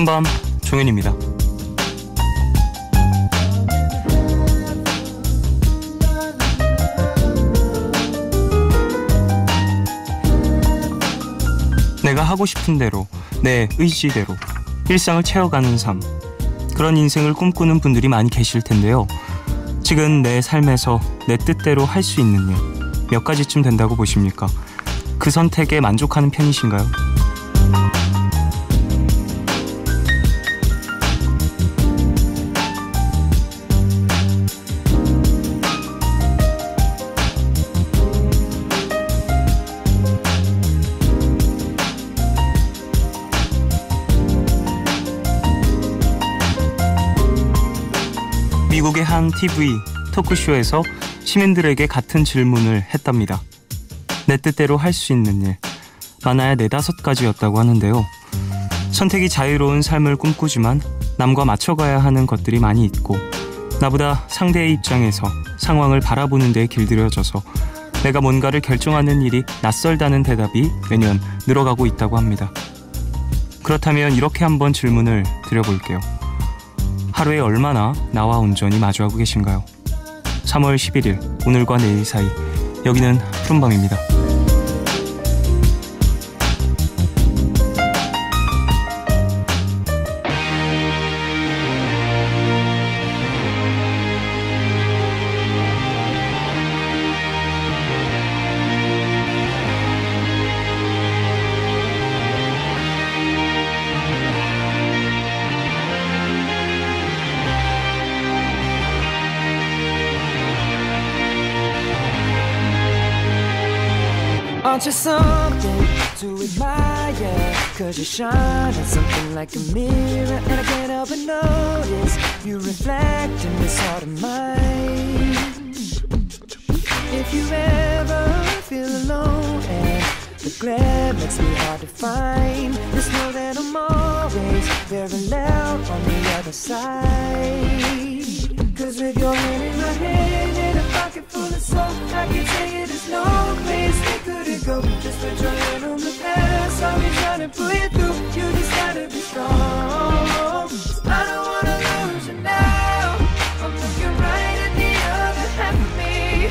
푸른밤 종현입니다. 내가 하고 싶은 대로, 내 의지대로 일상을 채워가는 삶, 그런 인생을 꿈꾸는 분들이 많이 계실 텐데요. 지금 내 삶에서 내 뜻대로 할 수 있는 일 몇 가지쯤 된다고 보십니까? 그 선택에 만족하는 편이신가요? 미국의 한 TV 토크쇼에서 시민들에게 같은 질문을 했답니다. 내 뜻대로 할 수 있는 일, 많아야 4-5가지였다고 하는데요. 선택이 자유로운 삶을 꿈꾸지만 남과 맞춰가야 하는 것들이 많이 있고, 나보다 상대의 입장에서 상황을 바라보는 데 길들여져서 내가 뭔가를 결정하는 일이 낯설다는 대답이 매년 늘어가고 있다고 합니다. 그렇다면 이렇게 한번 질문을 드려볼게요. 하루에 얼마나 나와 온전히 마주하고 계신가요? 3월 11일, 오늘과 내일 사이, 여기는 푸른밤입니다. Aren't you something to admire? Cause you shine at something like a mirror, and I can't help but notice you reflect in this heart of mine. If you ever feel alone and the glare makes me hard to find, just know that I'm always very loud on the other side. Cause with your hand in my hand and a pocket full of soul, I can tell you there's no place we couldn't go. Just put your hand on the past, I'll be trying to pull you through. You just gotta be strong. I don't wanna lose you now. I'm looking right at the other half of me,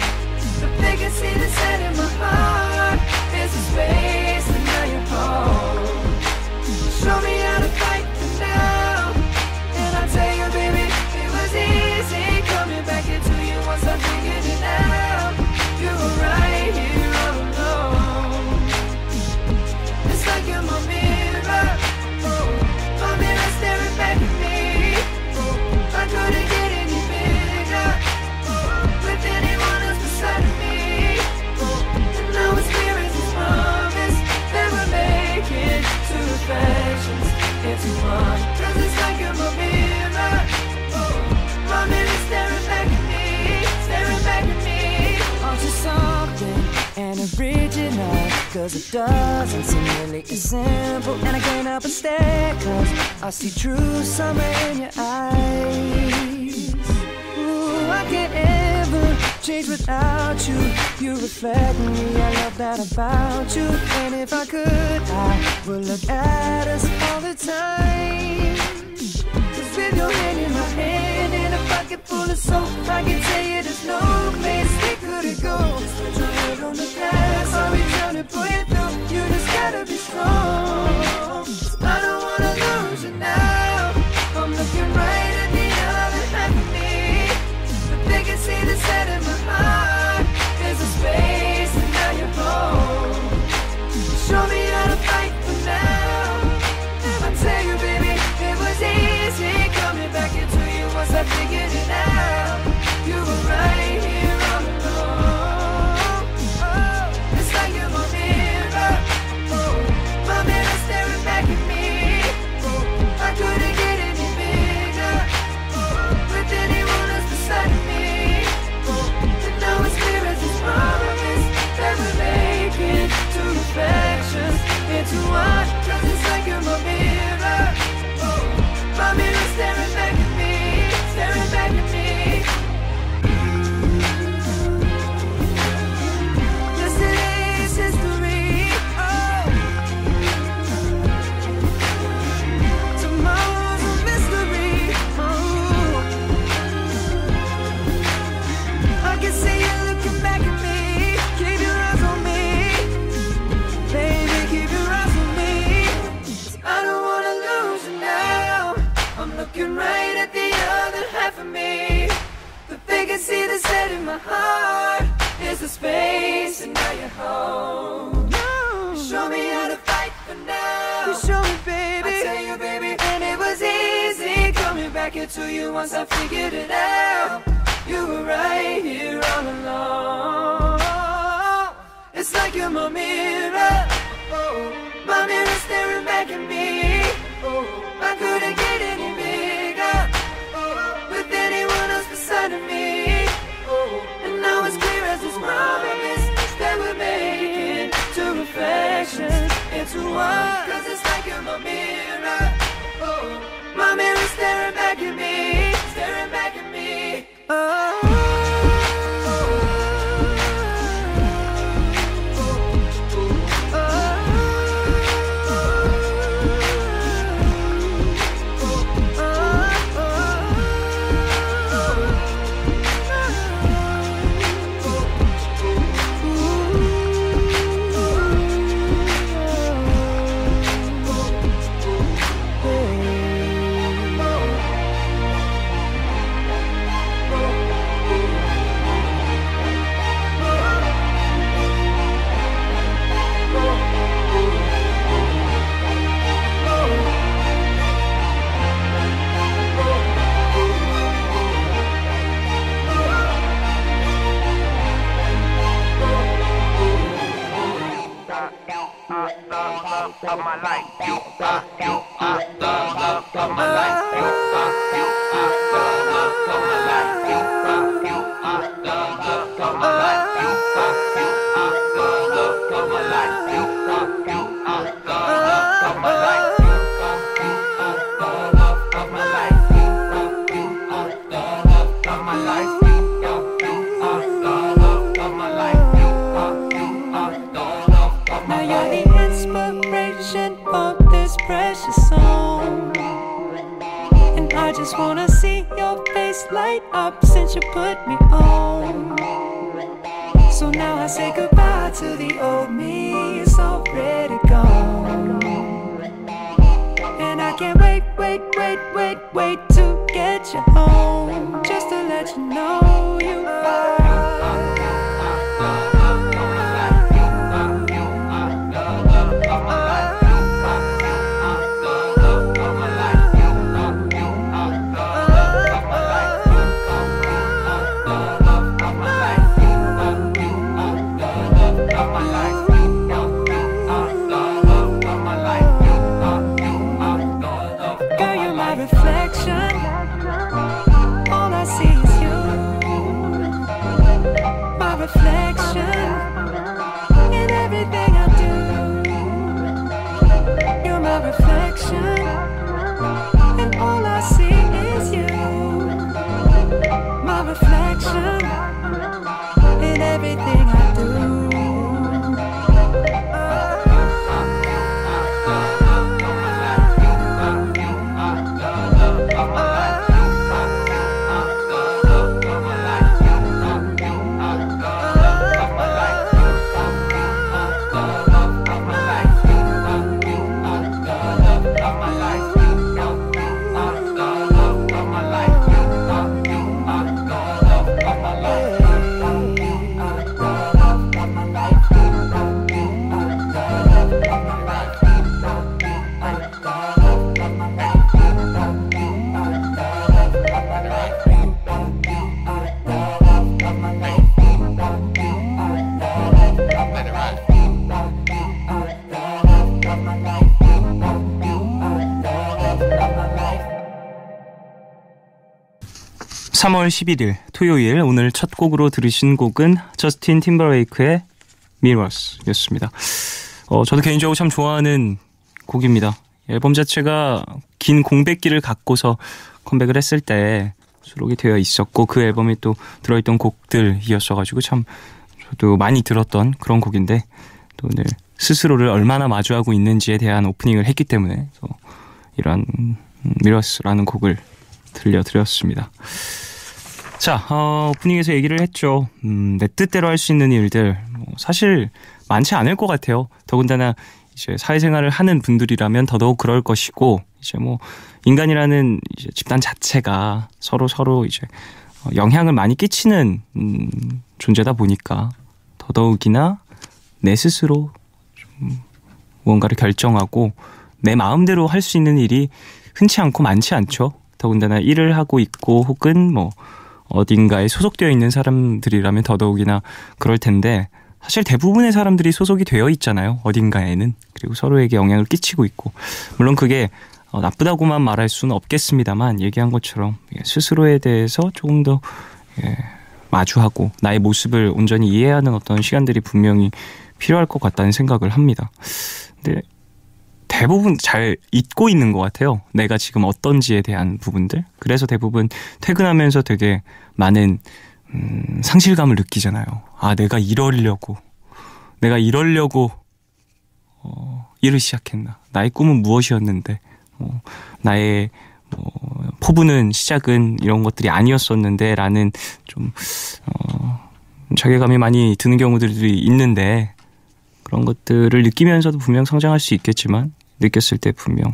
but they can see the set in my heart. There's a space and now you're home. Show me how to fight for now, and I'll tell you baby, it was easy coming back into you once I figured it out. You were right here all alone. It's like you're my mirror, my mirror staring back at me. I couldn't get any bigger with anyone else beside of me. And now it's clear as this promise that we're making two reflections into one. Cause it's like you're my mirror, my mirror staring back at me, staring back at me. Aren't you something and original? Cause it doesn't seem really as simple, and I can't help but stare, cause I see true summer in your eyes. Ooh, I can't ever change without you. You reflect me, I love that about you. And if I could, I would look at us all the time. Cause with your hand in my hand and a pocket full of soap, I can tell you there's no place we couldn't go. Just put your head on the past, I'll be trying to pull you through. You just gotta be strong. I don't wanna lose you now. I'm looking right at the other half of me, but they can see the set in my heart. There's a space and now you're home. Show me how to fight for now, and I tell you baby, it was easy coming back into you once I figured it out. You were right can see the set in my heart. It's the space and now you're home. You show me how to fight for now. You show me, baby. I tell you, baby, and it was easy coming back into you once I figured it out. You were right here all along. It's like you're my mirror. Oh, my mirror staring back at me. Oh, I couldn't get any bigger with anyone else beside of me. And now it's clear as this promise that we're making two reflections into one. Cause it's like you're my mirror. My mirror staring back at me, staring back at me. Of my life, you are the love of my life. You are the love of my life. You are the love of my life. You are the love of my life. You are the love of my life. You are the love of my life. You are the love of my life. You are the love of my life. You are the love of my life. Now you're the inspiration of this precious song, and I just wanna see your face light up since you put me on. So now I say goodbye to the old me, it's already gone. And I can't wait to get you home, just to let you know you are. Let it ride. 3월 11일 토요일 오늘 첫 곡으로 들으신 곡은 저스틴 팀버레이크의 Mirrors였습니다. 저도 개인적으로 참 좋아하는 곡입니다. 앨범 자체가 긴 공백기를 갖고서 컴백을 했을 때 수록이 되어 있었고 그 앨범에 또 들어있던 곡들이었어가지고 참 저도 많이 들었던 그런 곡인데 또 오늘 스스로를 얼마나 마주하고 있는지에 대한 오프닝을 했기 때문에 이런 Mirrors라는 곡을 들려드렸습니다. 자, 오프닝에서 얘기를 했죠. 내 뜻대로 할 수 있는 일들 사실 많지 않을 것 같아요. 더군다나 이제 사회생활을 하는 분들이라면 더더욱 그럴 것이고 이제 뭐 인간이라는 이제 집단 자체가 서로 이제 영향을 많이 끼치는 존재다 보니까 더더욱이나 내 스스로 좀 무언가를 결정하고 내 마음대로 할 수 있는 일이 흔치 않고 많지 않죠. 더군다나 일을 하고 있고 혹은 뭐 어딘가에 소속되어 있는 사람들이라면 더더욱이나 그럴 텐데 사실 대부분의 사람들이 소속이 되어 있잖아요. 어딘가에는. 그리고 서로에게 영향을 끼치고 있고 물론 그게 나쁘다고만 말할 수는 없겠습니다만 얘기한 것처럼 스스로에 대해서 조금 더 마주하고 나의 모습을 온전히 이해하는 어떤 시간들이 분명히 필요할 것 같다는 생각을 합니다. 근데 대부분 잘 잊고 있는 것 같아요. 내가 지금 어떤지에 대한 부분들. 그래서 대부분 퇴근하면서 되게 많은 상실감을 느끼잖아요. 아, 내가 이러려고 일을 시작했나. 나의 꿈은 무엇이었는데 나의 포부는 시작은 이런 것들이 아니었었는데 라는 좀 자괴감이 많이 드는 경우들이 있는데 그런 것들을 느끼면서도 분명 성장할 수 있겠지만 느꼈을 때 분명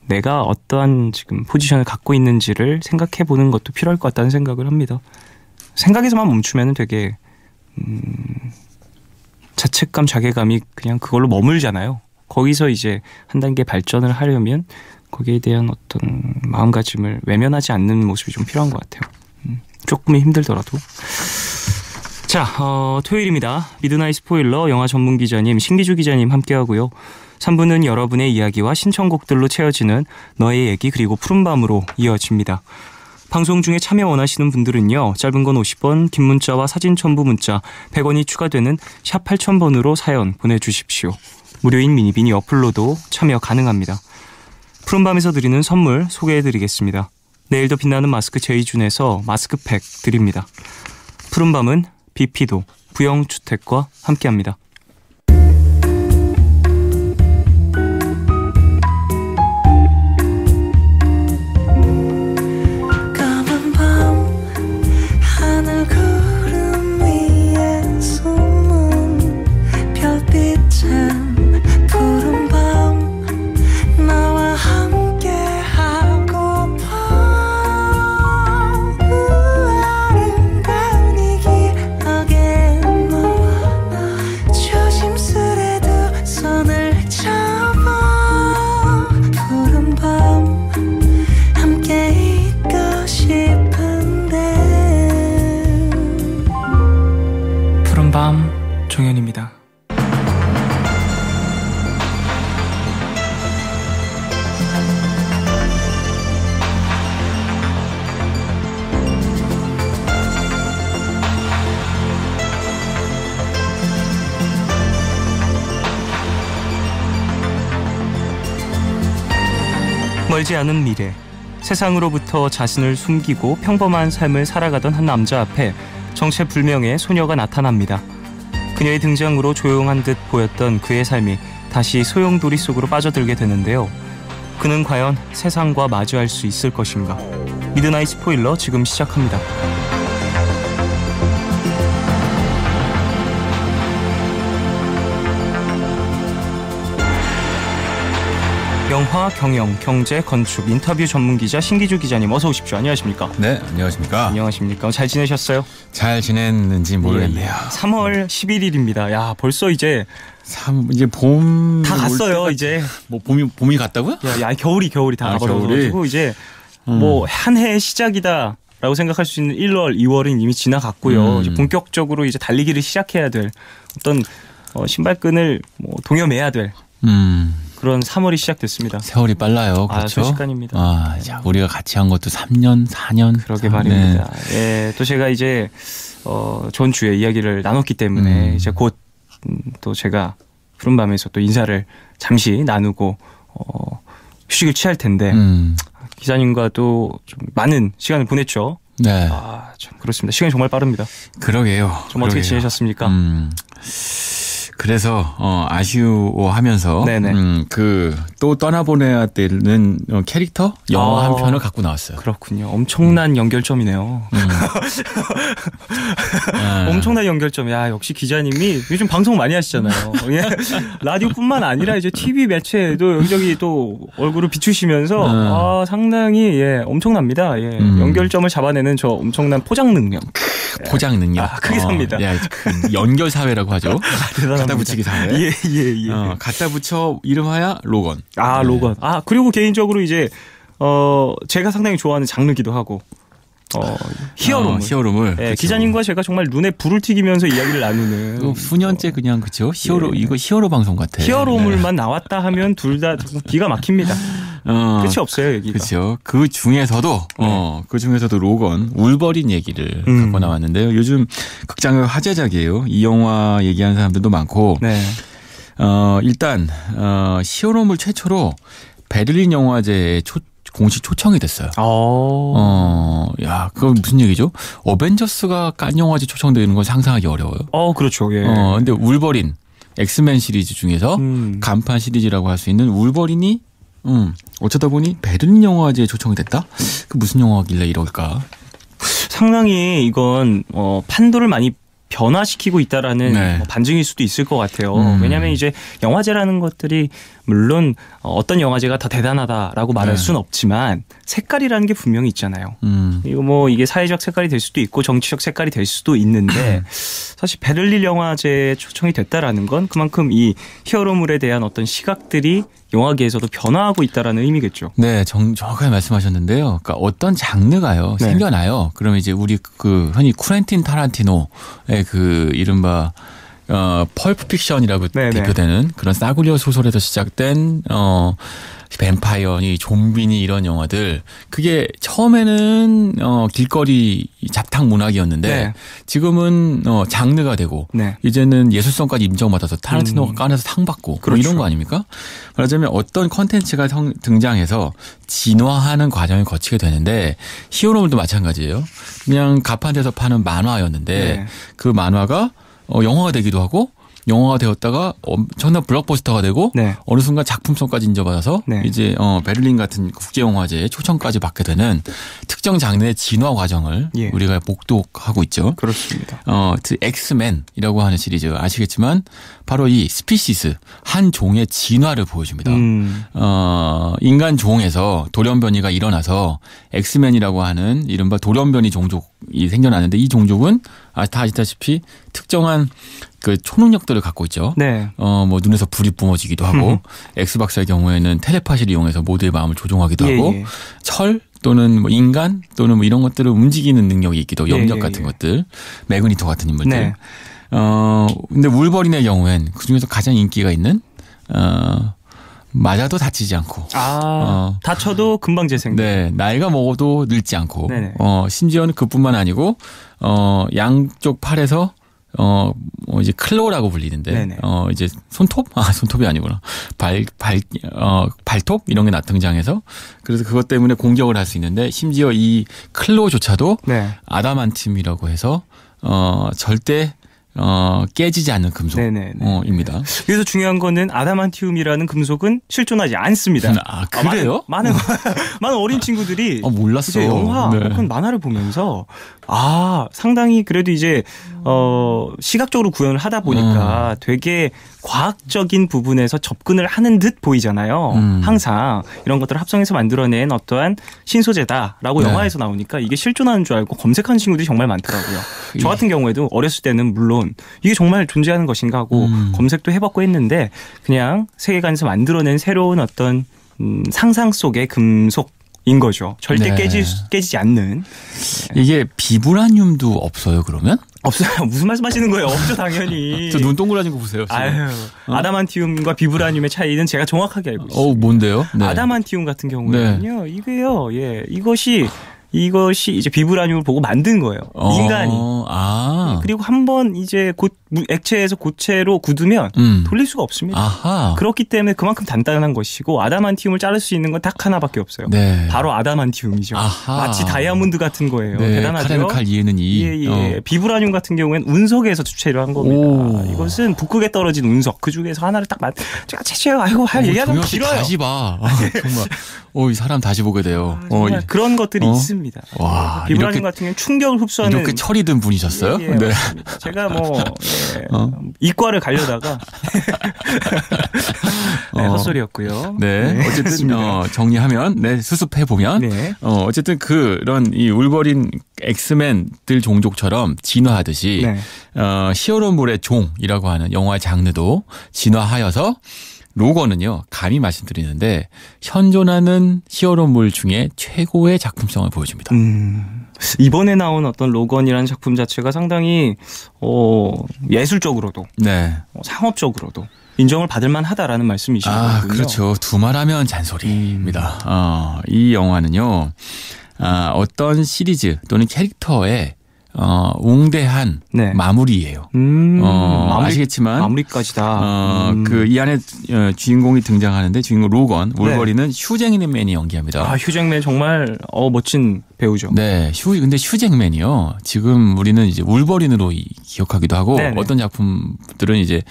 내가 어떠한 지금 포지션을 갖고 있는지를 생각해 보는 것도 필요할 것 같다는 생각을 합니다. 생각에서만 멈추면 되게 자책감, 자괴감이 그냥 그걸로 머물잖아요. 거기서 이제 한 단계 발전을 하려면 거기에 대한 어떤 마음가짐을 외면하지 않는 모습이 좀 필요한 것 같아요. 조금은 힘들더라도. 자, 토요일입니다. 미드나잇 스포일러 영화 전문 기자님 신기주 기자님 함께하고요. 3부는 여러분의 이야기와 신청곡들로 채워지는 너의 얘기 그리고 푸른밤으로 이어집니다. 방송 중에 참여 원하시는 분들은요. 짧은 건 50원, 긴 문자와 사진 첨부 문자 100원이 추가되는 샵 8000번으로 사연 보내주십시오. 무료인 미니비니 어플로도 참여 가능합니다. 푸른밤에서 드리는 선물 소개해드리겠습니다. 내일 더 빛나는 마스크 제이준에서 마스크팩 드립니다. 푸른밤은 비피도 부영주택과 함께합니다. 푸른밤 종현입니다. 멀지 않은 미래, 세상으로부터 자신을 숨기고 평범한 삶을 살아가던 한 남자 앞에 정체불명의 소녀가 나타납니다. 그녀의 등장으로 조용한 듯 보였던 그의 삶이 다시 소용돌이 속으로 빠져들게 되는데요. 그는 과연 세상과 마주할 수 있을 것인가? 미드나잇 스포일러 지금 시작합니다. 영화, 경영, 경제, 건축, 인터뷰 전문기자 신기주 기자님 어서 오십시오. 안녕하십니까? 네, 안녕하십니까? 안녕하십니까? 잘 지내셨어요? 잘 지냈는지 모르겠네요. 3월 11일입니다. 야, 벌써 이제 이제 봄 다 갔어요. 이제 뭐 봄이 갔다고요? 야, 겨울이 다 가버려가지고 이제 뭐 한 해의 시작이다라고 생각할 수 있는 1월, 2월은 이미 지나갔고요. 이제 본격적으로 이제 달리기를 시작해야 될 어떤 신발끈을 뭐 동여매야 될 그런 3월이 시작됐습니다. 세월이 빨라요. 그렇죠? 순식간입니다. 자, 우리가 같이 한 것도 3년, 4년. 그러게 말입니다. 네. 예, 또 제가 이제 전 주에 이야기를 나눴기 때문에 이제 곧 또 제가 푸른밤에서 또 인사를 잠시 나누고 휴식을 취할 텐데 기자님과도 좀 많은 시간을 보냈죠. 네. 참 그렇습니다. 시간이 정말 빠릅니다. 그러게요. 좀 어떻게 지내셨습니까? 그래서 아쉬워하면서 네네. 그 또 떠나보내야 되는 캐릭터 영화 아. 한 편을 갖고 나왔어요. 그렇군요. 엄청난 연결점이네요. 엄청난 연결점. 야, 역시 기자님이 요즘 방송 많이 하시잖아요. 예. 라디오뿐만 아니라 이제 TV 매체에도 여기저기 또 얼굴을 비추시면서 상당히 엄청납니다. 예. 연결점을 잡아내는 저 엄청난 포장 능력. 포장 능력. 크게 삽니다. 그 연결 사회라고 하죠. 대단합니다. 갖다 붙이기 사회. 예. 갖다 붙여 이름하여 로건. 로건. 그리고 개인적으로 이제 제가 상당히 좋아하는 장르기도 하고. 히어로물. 예, 기자님과 제가 정말 눈에 불을 튀기면서 이야기를 나누는. 수년째 그냥 그죠. 이거 히어로 방송 같아. 히어로물만 나왔다 하면 둘 다 기가 막힙니다. 끝이 없어요, 여기가. 그렇죠. 그 중에서도 로건, 울버린 얘기를 갖고 나왔는데요. 요즘 극장의 화제작이에요. 이 영화 얘기하는 사람들도 많고. 네. 일단 히어로물 최초로 베를린 영화제에 공식 초청이 됐어요. 그건 무슨 얘기죠? 어벤져스가 깐 영화제 초청되는 건 상상하기 어려워요. 그렇죠. 예. 근데 울버린, 엑스맨 시리즈 중에서 간판 시리즈라고 할 수 있는 울버린이 어쩌다 보니 베를린 영화제에 초청이 됐다? 그 무슨 영화길래 이럴까? 상당히 이건 판도를 많이 변화시키고 있다라는 반증일 수도 있을 것 같아요. 왜냐하면 이제 영화제라는 것들이 물론 어떤 영화제가 더 대단하다라고 말할 수는 없지만 색깔이라는 게 분명히 있잖아요. 이게 사회적 색깔이 될 수도 있고 정치적 색깔이 될 수도 있는데 사실 베를린 영화제에 초청이 됐다라는 건 그만큼 이 히어로물에 대한 어떤 시각들이 영화계에서도 변화하고 있다라는 의미겠죠. 네, 정확하게 말씀하셨는데요. 그러니까 어떤 장르가요 생겨나요. 그러면 이제 우리 흔히 쿠엔틴 타란티노의 그 이른바 펄프 픽션이라고 대표되는 그런 싸구려 소설에서 시작된 뱀파이어니 좀비니 이런 영화들 그게 처음에는 길거리 잡탕 문학이었는데 지금은 장르가 되고 이제는 예술성까지 인정받아서 타란티노가 깐에서 상 받고 그렇죠. 이런 거 아닙니까? 말하자면 어떤 컨텐츠가 등장해서 진화하는 과정을 거치게 되는데 히어로물도 마찬가지예요. 그냥 가판대에서 파는 만화였는데 그 만화가 영화가 되기도 하고 영화가 되었다가 엄청난 블록버스터가 되고 어느 순간 작품성까지 인정받아서 이제 베를린 같은 국제영화제에 초청까지 받게 되는 특정 장르의 진화 과정을 우리가 목도하고 있죠. 그렇습니다. 엑스맨이라고 하는 시리즈 아시겠지만 바로 이 스피시스 한 종의 진화를 보여줍니다. 인간 종에서 돌연변이가 일어나서 엑스맨이라고 하는 이른바 돌연변이 종족이 생겨나는데 이 종족은 다 아시다시피 특정한 그 초능력들을 갖고 있죠. 뭐 눈에서 불이 뿜어지기도 하고 엑스박사의 경우에는 텔레파시를 이용해서 모두의 마음을 조종하기도 하고 철 또는 뭐 인간 또는 뭐 이런 것들을 움직이는 능력이 있기도 염력 같은 것들 매그니토 같은 인물들. 근데 울버린의 경우엔 그중에서 가장 인기가 있는 맞아도 다치지 않고. 다쳐도 금방 재생. 나이가 먹어도 늙지 않고. 심지어는 그뿐만 아니고 양쪽 팔에서 이제 클로라고 불리는데 이제 손톱? 손톱이 아니구나. 발톱 이런 게 등장해서 그래서 그것 때문에 공격을 할 수 있는데 심지어 이 클로조차도 아담한tim이라고 해서 절대 깨지지 않는 금속입니다. 그래서 중요한 거는 아담한티움이라는 금속은 실존하지 않습니다. 그래요? 많은 어린 친구들이 몰랐어. 영화 혹은 만화를 보면서 상당히 그래도 이제 시각적으로 구현을 하다 보니까 되게 과학적인 부분에서 접근을 하는 듯 보이잖아요. 항상 이런 것들을 합성해서 만들어낸 어떠한 신소재다라고 영화에서 나오니까 이게 실존하는 줄 알고 검색하는 친구들이 정말 많더라고요. 저 같은 경우에도 어렸을 때는 물론 이게 정말 존재하는 것인가 하고 검색도 해봤고 했는데 그냥 세계관에서 만들어낸 새로운 어떤 상상 속의 금속인 거죠. 절대 깨지지 않는. 이게 비브라늄도 없어요 그러면? 없어요. 무슨 말씀하시는 거예요? 없죠 당연히. 저 눈 동그라진 거 보세요. 아담한티움과 비브라늄의 차이는 제가 정확하게 알고 있습니다. 뭔데요? 아담한티움 같은 경우는요. 이게요. 이것이 이제 비브라늄을 보고 만든 거예요. 인간이. 그리고 한번 이제 곧 액체에서 고체로 굳으면 돌릴 수가 없습니다. 아하. 그렇기 때문에 그만큼 단단한 것이고 아담한티움을 자를 수 있는 건 딱 하나밖에 없어요. 네. 바로 아담한티움이죠. 아하. 마치 다이아몬드 같은 거예요. 네. 대단하죠. 칼의 칼 이에는 이. 예. 비브라늄 같은 경우에는 운석에서 주체를 한 겁니다. 오. 이것은 북극에 떨어진 운석 그 중에서 하나를 딱 제가 아이고 할 얘기하면 길어요. 다시 봐. 정말. 이 사람 다시 보게 돼요. 정말 그런 것들이 있습니다. 와, 비브라늄 같은 경우는 충격을 흡수하는 이렇게 철이 든 분이셨어요? 예, 네. 맞습니다. 제가 이과를 가려다가 네, 헛소리였고요. 네. 어쨌든 정리하면 수습해 보면 어쨌든 그런 이 울버린 엑스맨들 종족처럼 진화하듯이 히어로물의 종이라고 하는 영화의 장르도 진화하여서 로건은요, 감히 말씀드리는데 현존하는 히어로물 중에 최고의 작품성을 보여줍니다. 이번에 나온 어떤 로건이라는 작품 자체가 상당히 예술적으로도 상업적으로도 인정을 받을 만하다라는 말씀이신 거군요. 그렇죠. 두말하면 잔소리입니다. 이 영화는요, 어떤 시리즈 또는 캐릭터의 웅대한 마무리예요. 아시겠지만 마무리까지다. 이 안에 주인공이 등장하는데 주인공 로건 울버린은 휴 잭맨이 연기합니다. 휴 잭맨 정말 멋진 배우죠. 네, 근데 휴 잭맨이요. 지금 우리는 이제 울버린으로 기억하기도 하고 어떤 작품들은 이제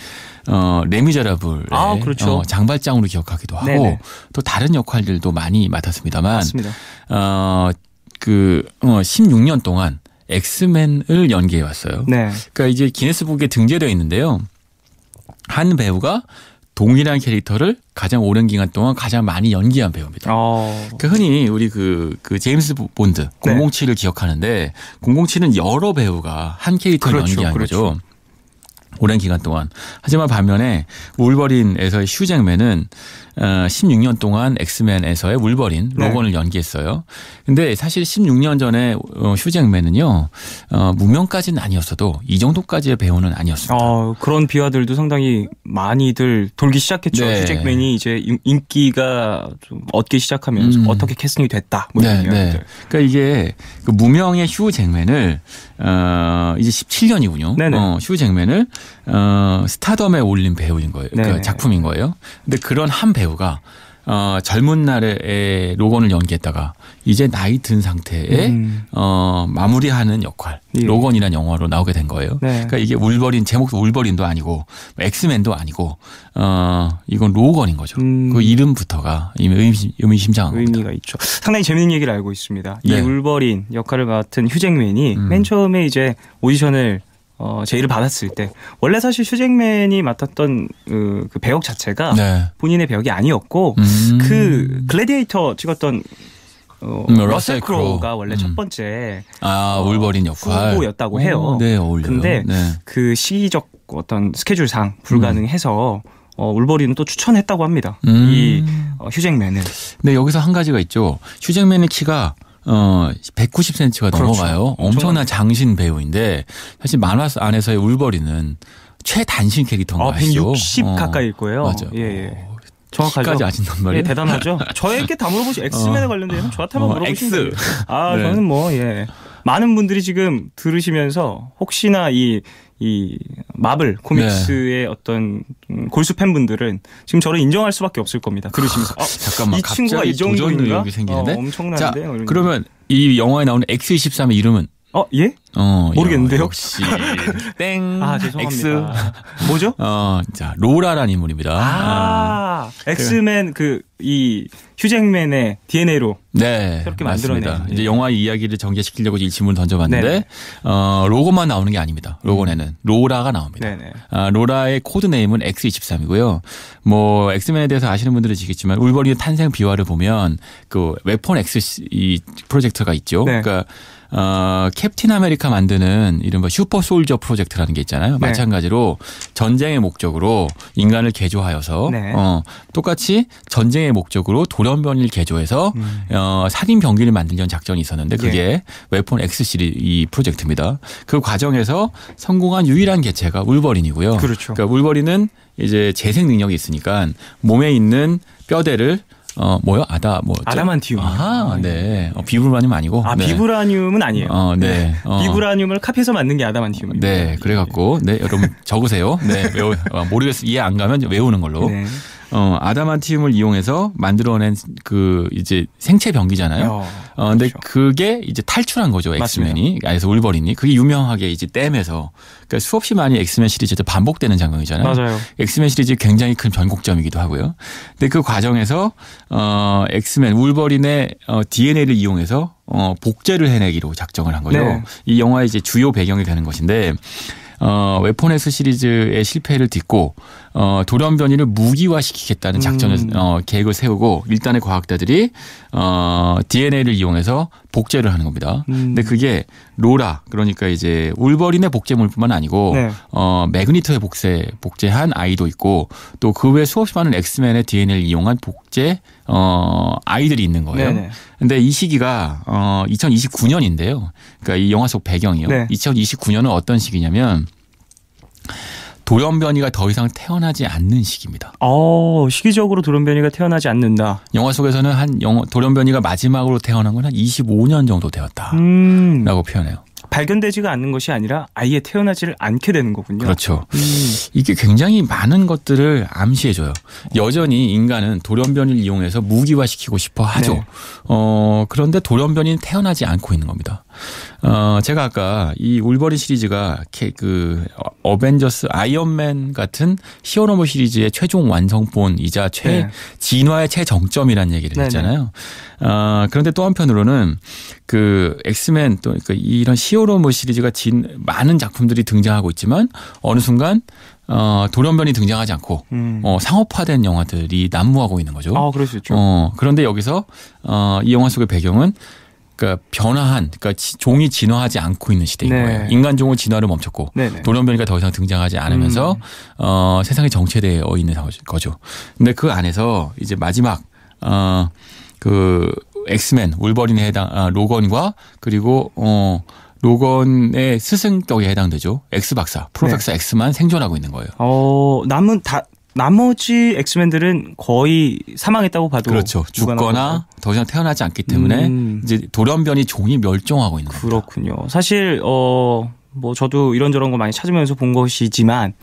레미제라블의 그렇죠. 장발장으로 기억하기도 하고 또 다른 역할들도 많이 맡았습니다만 맞습니다. 16년 동안 엑스맨을 연기해 왔어요. 그러니까 이제 기네스북에 등재되어 있는데요. 한 배우가 동일한 캐릭터를 가장 오랜 기간 동안 가장 많이 연기한 배우입니다. 그러니까 흔히 우리 그 제임스 본드 007을 기억하는데 007은 여러 배우가 한 캐릭터를 연기한 거죠. 오랜 기간 동안. 하지만 반면에 울버린에서의 휴 잭맨은 16년 동안 엑스맨에서의 울버린 로건을 연기했어요. 근데 사실 16년 전에 휴 잭맨은요. 무명까지는 아니었어도 이 정도까지의 배우는 아니었습니다. 그런 비화들도 상당히 많이들 돌기 시작했죠. 휴 잭맨이 이제 인기가 좀 얻기 시작하면서 어떻게 캐스팅이 됐다. 그러니까 이게 그 무명의 휴 잭맨을 이제 17년이군요. 휴 잭맨을 스타덤에 올린 배우인 거예요. 그러니까 작품인 거예요. 근데 그런 한 배우가 젊은 날에 로건을 연기했다가 이제 나이 든 상태에 마무리하는 역할 로건이라는 영화로 나오게 된 거예요. 그러니까 이게 울버린 제목도 울버린도 아니고 엑스맨도 아니고 이건 로건인 거죠. 그 이름부터가 의미심장한 겁니다. 의미가 있죠. 상당히 재밌는 얘기를 알고 있습니다. 이 울버린 역할을 맡은 휴 잭맨이 맨 처음에 이제 오디션을 제의를 받았을 때 원래 사실 휴 잭맨이 맡았던 그 배역 자체가 본인의 배역이 아니었고 그 글래디에이터 찍었던 러셀 크로우가 원래 첫 번째 울버린 역할 후보였다고 해요. 어울려요. 근데 그 시기적 어떤 스케줄상 불가능해서 울버린은 또 추천했다고 합니다. 이 휴 잭맨을. 네, 여기서 한 가지가 있죠. 휴 잭맨의 키가 190cm가 넘어가요. 엄청난 장신 배우인데 사실 만화 안에서의 울버린은 최단신 캐릭터인 거 아시죠? 160 가까이일 거예요. 맞아. 정확하죠. 키까지 아신단 말이에요. 대단하죠. 저에게 다 물어보시 엑스맨에 관련된 저한테만 물어보시면 돼요. 저는 많은 분들이 지금 들으시면서 혹시나 이 마블 코믹스의 어떤 골수 팬분들은 지금 저를 인정할 수밖에 없을 겁니다. 들으시면서 잠깐만 이 친구가 이 정도인가? 생기는데? 엄청난데? 자, 그러면 이 영화에 나오는 X23의 이름은? 예? 모르겠는데요. 역시 땡. 죄송합니다. X. 뭐죠? 자, 로라라는 인물입니다. 엑스맨 이 휴잭맨의 DNA로 그렇게 만들어낸. 이제 영화 이야기를 전개시키려고 이 질문을 던져봤는데 로고만 나오는 게 아닙니다. 로건에는 로라가 나옵니다. 로라의 코드 네임은 X23이고요. 엑스맨에 대해서 아시는 분들은 아시겠지만 울버린의 탄생 비화를 보면 그 웨폰 X 이 프로젝트가 있죠. 그러니까 캡틴 아메리카 만드는 이른바 슈퍼 솔저 프로젝트라는 게 있잖아요. 마찬가지로 전쟁의 목적으로 인간을 개조하여서 똑같이 전쟁의 목적으로 돌연변이를 개조해서 살인 병기를 만들려는 작전이 있었는데 그게 웨폰 X 시리즈 이 프로젝트입니다. 그 과정에서 성공한 유일한 개체가 울버린이고요. 그렇죠. 그러니까 울버린은 이제 재생 능력이 있으니까 몸에 있는 뼈대를 뭐요? 아다만티움. 아, 네. 비브라늄 아니고. 아, 네. 비브라늄은 아니에요. 네. 비브라늄을 카피해서 만든 게 아다만티움입니다. 네, 그래갖고, 네, 여러분 적으세요. 네, 모르겠어요. 이해 안 가면 외우는 걸로. 네. 아다만티움을 이용해서 만들어낸 이제 생체 병기잖아요. 근데 그렇죠. 그게 이제 탈출한 거죠. 엑스맨이. 그래서 울버린이. 그게 유명하게 이제 댐에서. 그러니까 수없이 많이 엑스맨 시리즈에서 반복되는 장면이잖아요. 맞아요. 엑스맨 시리즈 굉장히 큰 변곡점이기도 하고요. 근데 그 과정에서, 엑스맨, 울버린의 DNA를 이용해서, 복제를 해내기로 작정을 한 거죠. 네. 이 영화의 이제 주요 배경이 되는 것인데, 웨폰에스 시리즈의 실패를 딛고 돌연변이를 무기화시키겠다는 작전을 계획을 세우고 일단의 과학자들이 DNA를 이용해서 복제를 하는 겁니다. 근데 그게 로라 그러니까 이제 울버린의 복제물뿐만 아니고 네. 매그니토의 복제한 아이도 있고 또 그 외 수없이 많은 엑스맨의 DNA를 이용한 복제 아이들이 있는 거예요. 네네. 근데 이 시기가 2029년인데요. 그러니까 이 영화 속 배경이요. 네. 2029년은 어떤 시기냐면 돌연변이가 더 이상 태어나지 않는 시기입니다. 시기적으로 돌연변이가 태어나지 않는다. 영화 속에서는 돌연변이가 마지막으로 태어난 건 한 25년 정도 되었다라고 표현해요. 발견되지가 않는 것이 아니라 아예 태어나지를 않게 되는 거군요. 그렇죠. 이게 굉장히 많은 것들을 암시해줘요. 여전히 인간은 돌연변이를 이용해서 무기화시키고 싶어 하죠. 네. 그런데 돌연변이는 태어나지 않고 있는 겁니다. 제가 아까 이 울버린 시리즈가 어벤져스 아이언맨 같은 히어로물 시리즈의 최종 완성본이자 네. 진화의 최정점이라는 얘기를 했잖아요. 그런데 또 한편으로는 엑스맨 또 이런 히어로물 시리즈가 많은 작품들이 등장하고 있지만 어느 순간 돌연변이 등장하지 않고 상업화된 영화들이 난무하고 있는 거죠. 그럴 수 있죠. 그런데 여기서 이 영화 속의 배경은 변화한, 종이 진화하지 않고 있는 시대인 네. 거예요. 인간종은 진화를 멈췄고 네네. 돌연변이가 더 이상 등장하지 않으면서 세상이 정체되어 있는 거죠. 근데 그 안에서 이제 마지막 엑스맨 울버린에 로건과 그리고 로건의 스승격에 해당되죠. 엑스 박사, 프로페서 네. 엑스만 생존하고 있는 거예요. 나머지 엑스맨들은 거의 사망했다고 봐도 그렇죠. 죽거나 더 이상 태어나지 않기 때문에 이제 돌연변이 종이 멸종하고 있는 거죠. 그렇군요. 사실 저도 이런저런 거 많이 찾으면서 본 것이지만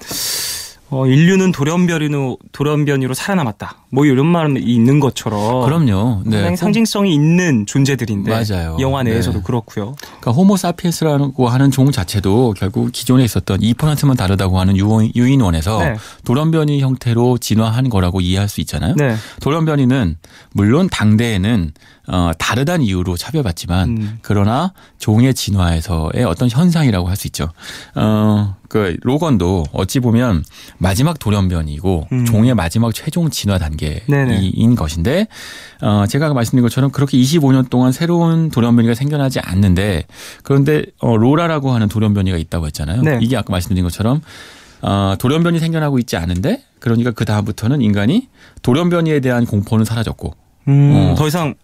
인류는 돌연변이로 살아남았다. 이런 말이 있는 것처럼. 그럼요. 네. 굉장히 상징성이 있는 존재들인데. 맞아요. 영화 내에서도 네. 그렇고요. 그러니까 호모사피엔스라고 하는 종 자체도 결국 기존에 있었던 2%만 다르다고 하는 유인원에서 네. 돌연변이 형태로 진화한 거라고 이해할 수 있잖아요. 네. 돌연변이는 물론 당대에는 다르다는 이유로 차별받지만 그러나 종의 진화에서의 어떤 현상이라고 할 수 있죠. 로건도 어찌 보면 마지막 돌연변이고 종의 마지막 최종 진화 단계인 것인데 제가 아까 말씀드린 것처럼 그렇게 25년 동안 새로운 돌연변이가 생겨나지 않는데 그런데 로라라고 하는 돌연변이가 있다고 했잖아요. 네. 이게 아까 말씀드린 것처럼 돌연변이 생겨나고 있지 않은데 그러니까 그 다음부터는 인간이 돌연변이에 대한 공포는 사라졌고 더 이상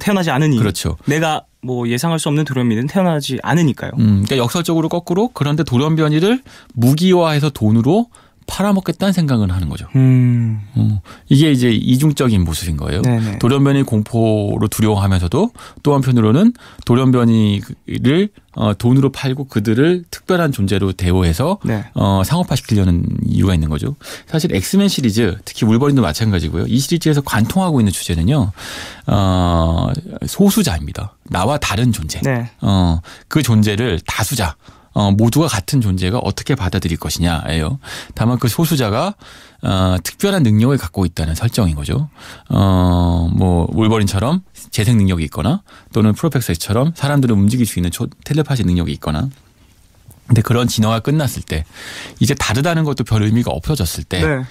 태어나지 않으니. 그렇죠. 내가 예상할 수 없는 돌연변이는 태어나지 않으니까요. 그러니까 역설적으로 거꾸로 그런데 돌연변이를 무기화해서 돈으로 팔아먹겠다는 생각을 하는 거죠. 이게 이제 이중적인 모습인 거예요. 네네. 돌연변이 공포로 두려워하면서도 또 한편으로는 돌연변이를 돈으로 팔고 그들을 특별한 존재로 대우해서 네. 상업화시키려는 이유가 있는 거죠. 사실 엑스맨 시리즈 특히 울버린도 마찬가지고요. 이 시리즈에서 관통하고 있는 주제는요. 소수자입니다. 나와 다른 존재. 네. 그 존재를 다수자. 모두가 같은 존재가 어떻게 받아들일 것이냐예요. 다만 그 소수자가 특별한 능력을 갖고 있다는 설정인 거죠. 울버린처럼 재생 능력이 있거나 또는 프로펙서처럼 사람들을 움직일 수 있는 텔레파시 능력이 있거나. 근데 그런 진화가 끝났을 때 이제 다르다는 것도 별 의미가 없어졌을 때 네.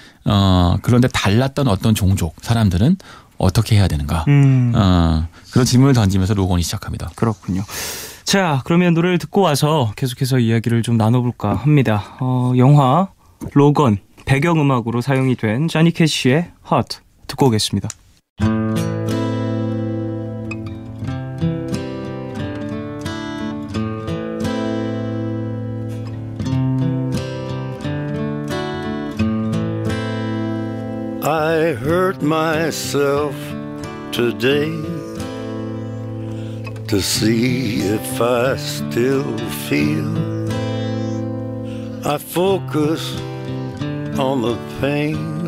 그런데 달랐던 어떤 종족 사람들은 어떻게 해야 되는가. 그런 질문을 던지면서 로건이 시작합니다. 그렇군요. 자, 그러면 노래를 듣고 와서 계속해서 이야기를 좀 나눠볼까 합니다. 영화 로건 배경음악으로 사용이 된 쟈니 캐시의 Hot 듣고 오겠습니다. I hurt myself today to see if I still feel. I focus on the pain,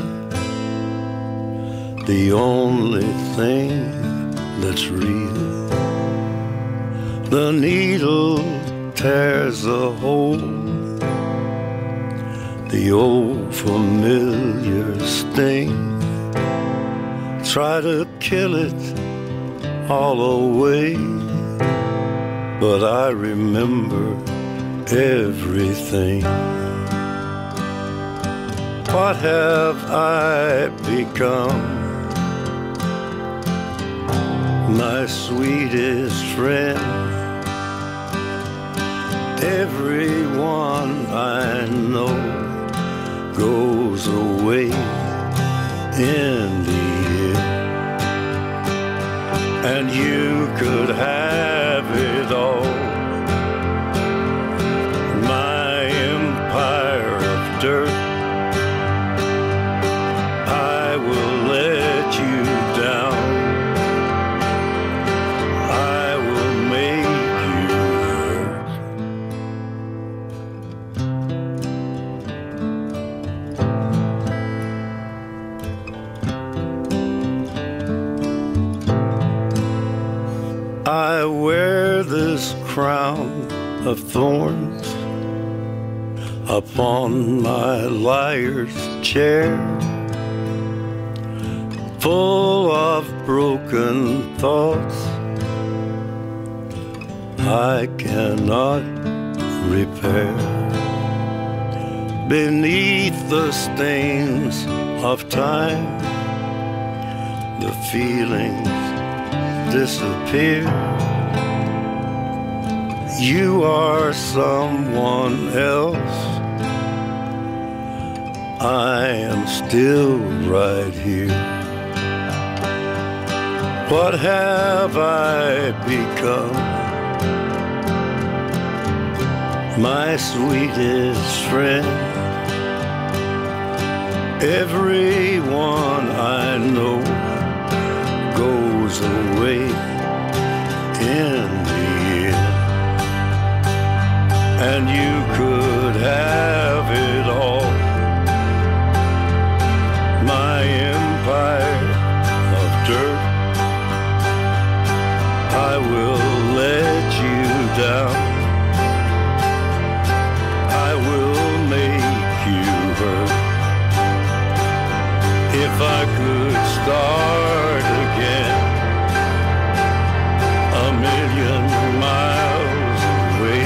the only thing that's real. The needle tears a hole, the old familiar sting. Try to kill it all away, but I remember everything. What have I become? My sweetest friend. Everyone I know goes away in the end, and you could have it all. My empire of dirt, I will let you down. I will make you hurt. I wear this crown of thorns upon my liar's chair, full of broken thoughts I cannot repair. Beneath the stains of time, the feelings disappear. You are someone else, I am still right here. What have I become? My sweetest friend. Everyone I know goes away in the end, and you could have it all. My empire of dirt, I will let you down. I will make you hurt. If I could start again, a million miles away,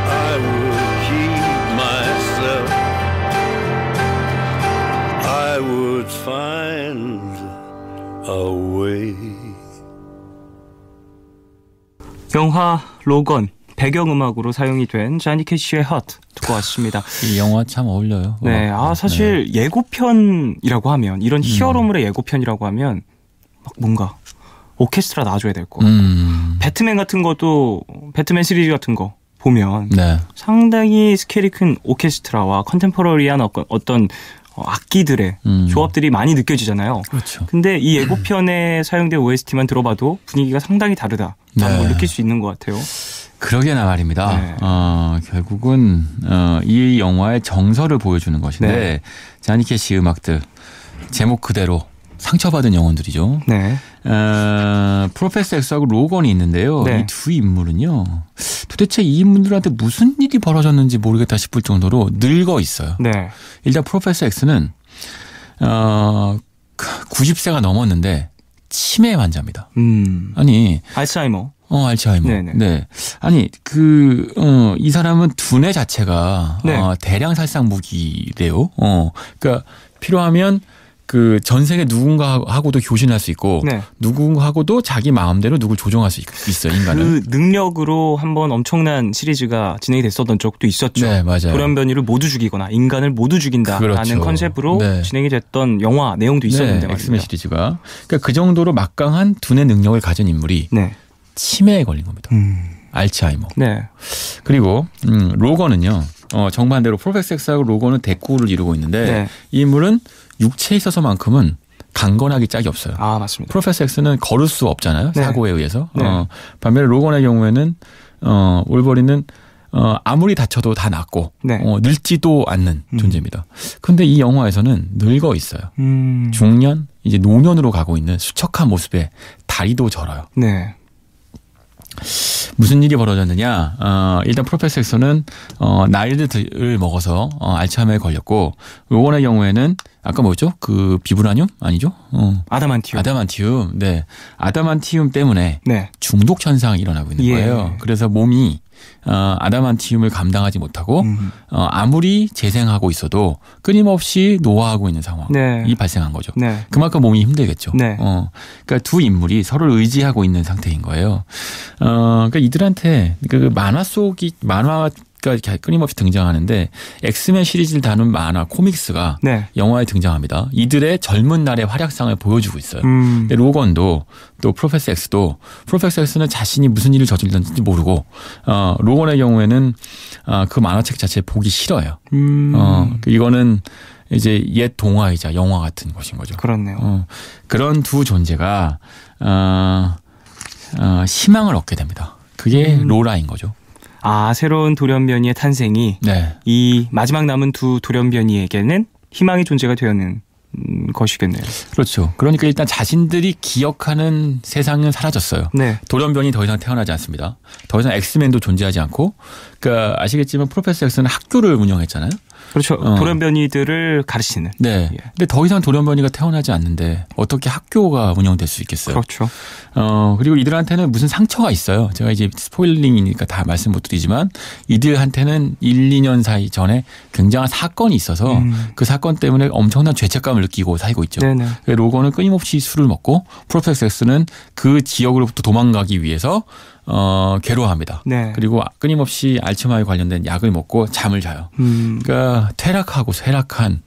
I would keep myself. I would find a way. 영화 로건 배경음악으로 사용이 된 자니 캐시의 Hurt 듣고 왔습니다. 이 영화 참 어울려요. 네, 사실 네. 예고편이라고 하면 이런 히어로물의 예고편이라고 하면 막 뭔가 오케스트라 나와줘야 될 거. 배트맨 같은 것도 배트맨 시리즈 같은 거 보면 네. 상당히 스케일이 큰 오케스트라와 컨템포러리한 어떤 악기들의 조합들이 많이 느껴지잖아요. 그렇죠. 근데 이 예고편에 사용된 OST만 들어봐도 분위기가 상당히 다르다라는 네. 걸 느낄 수 있는 것 같아요. 그러게나 말입니다. 네. 결국은 이 영화의 정서를 보여주는 것인데 네. 자니 캐시 음악들 제목 그대로 상처받은 영혼들이죠. 네. 프로페서 엑스하고 로건이 있는데요. 네. 이 두 인물은요. 도대체 이 인물들한테 무슨 일이 벌어졌는지 모르겠다 싶을 정도로 늙어 있어요. 네. 일단 프로페서 엑스는 90세가 넘었는데 치매 환자입니다. 아니 알츠하이머. 알츠하이머. 네네. 네. 아니 이 사람은 두뇌 자체가 네. 대량 살상 무기래요. 그러니까 필요하면 그 전 세계 누군가하고도 교신할 수 있고 네. 누군가하고도 자기 마음대로 누굴 조종할 수 있어요. 인간은. 그 능력으로 한번 엄청난 시리즈가 진행이 됐었던 적도 있었죠. 네, 맞아요. 돌연변이를 모두 죽이거나 인간을 모두 죽인다라는 그렇죠. 컨셉으로 네. 진행이 됐던 영화 내용도 있었는데 네, 엑스맨 시리즈가. 그러니까 그 정도로 막강한 두뇌 능력을 가진 인물이 네. 치매에 걸린 겁니다. 알츠하이머. 네. 그리고 로건은요. 정반대로 프로펙스하고 로건은 대꾸를 이루고 있는데 네. 이 인물은 육체에 있어서만큼은 강건하기 짝이 없어요. 아, 맞습니다. 프로펙스는 걸을 수 없잖아요. 네. 사고에 의해서. 네. 반면에 로건의 경우에는 올버린은 아무리 다쳐도 다 낫고 네. 늙지도 않는 존재입니다. 그런데 이 영화에서는 늙어 있어요. 중년, 이제 노년으로 가고 있는 수척한 모습에 다리도 절어요. 네. 무슨 일이 벌어졌느냐? 일단 프로페서는 나이를 먹어서 알츠하이머에 걸렸고 로건의 경우에는 아까 뭐였죠? 그 비브라늄 아니죠? 아담한티움. 아담한티움. 네. 아담한티움 때문에 네. 중독 현상이 일어나고 있는 예. 거예요. 그래서 몸이 아담한티움을 감당하지 못하고 아무리 재생하고 있어도 끊임없이 노화하고 있는 상황이 네. 발생한 거죠. 네. 그만큼 몸이 힘들겠죠. 네. 그러니까 두 인물이 서로를 의지하고 있는 상태인 거예요. 그러니까 이들한테 그 만화가 끊임없이 등장하는데 엑스맨 시리즈를 다룬 만화 코믹스가 네. 영화에 등장합니다. 이들의 젊은 날의 활약상을 보여주고 있어요. 근데 로건도 또 프로페서 X도 프로페서 X는 자신이 무슨 일을 저질렀는지 모르고 로건의 경우에는 그 만화책 자체 보기 싫어요. 이거는 이제 옛 동화이자 영화 같은 것인 거죠. 그렇네요. 그런 두 존재가 희망을 얻게 됩니다. 그게 로라인 거죠. 아, 새로운 돌연변이의 탄생이 네. 이 마지막 남은 두 돌연변이에게는 희망의 존재가 되는 것이겠네요. 그렇죠. 그러니까 일단 자신들이 기억하는 세상은 사라졌어요. 네. 돌연변이 더 이상 태어나지 않습니다. 더 이상 엑스맨도 존재하지 않고, 그러니까 아시겠지만 프로페서 X는 학교를 운영했잖아요. 그렇죠. 돌연변이들을 가르치는. 네. 예. 근데 더 이상 돌연변이가 태어나지 않는데 어떻게 학교가 운영될 수 있겠어요? 그렇죠. 그리고 이들한테는 무슨 상처가 있어요. 제가 이제 스포일링이니까 다 말씀 못 드리지만 이들한테는 1, 2년 사이 전에 굉장한 사건이 있어서 그 사건 때문에 엄청난 죄책감을 느끼고 살고 있죠. 네네. 로건은 끊임없이 술을 먹고 프로페서 X는 그 지역으로부터 도망가기 위해서 괴로워합니다. 네. 그리고 끊임없이 알츠하이머에 관련된 약을 먹고 잠을 자요. 그러니까 퇴락하고 쇠락한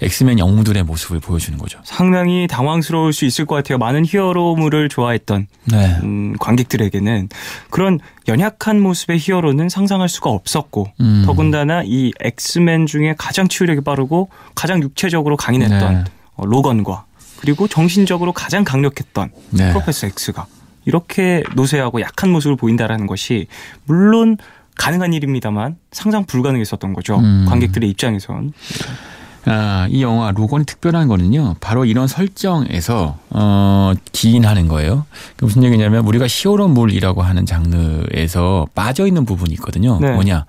엑스맨 영웅들의 모습을 보여주는 거죠. 상당히 당황스러울 수 있을 것 같아요. 많은 히어로물을 좋아했던 네. 관객들에게는 그런 연약한 모습의 히어로는 상상할 수가 없었고 더군다나 이 엑스맨 중에 가장 치유력이 빠르고 가장 육체적으로 강인했던 네. 로건과 그리고 정신적으로 가장 강력했던 네. 프로페서 X가 이렇게 노쇠하고 약한 모습을 보인다라는 것이 물론 가능한 일입니다만 상상 불가능했었던 거죠. 관객들의 입장에선. 이 영화 로건이 특별한 거는요. 바로 이런 설정에서 기인하는 거예요. 무슨 얘기냐면 우리가 히어로물이라고 하는 장르에서 빠져있는 부분이 있거든요. 네. 뭐냐.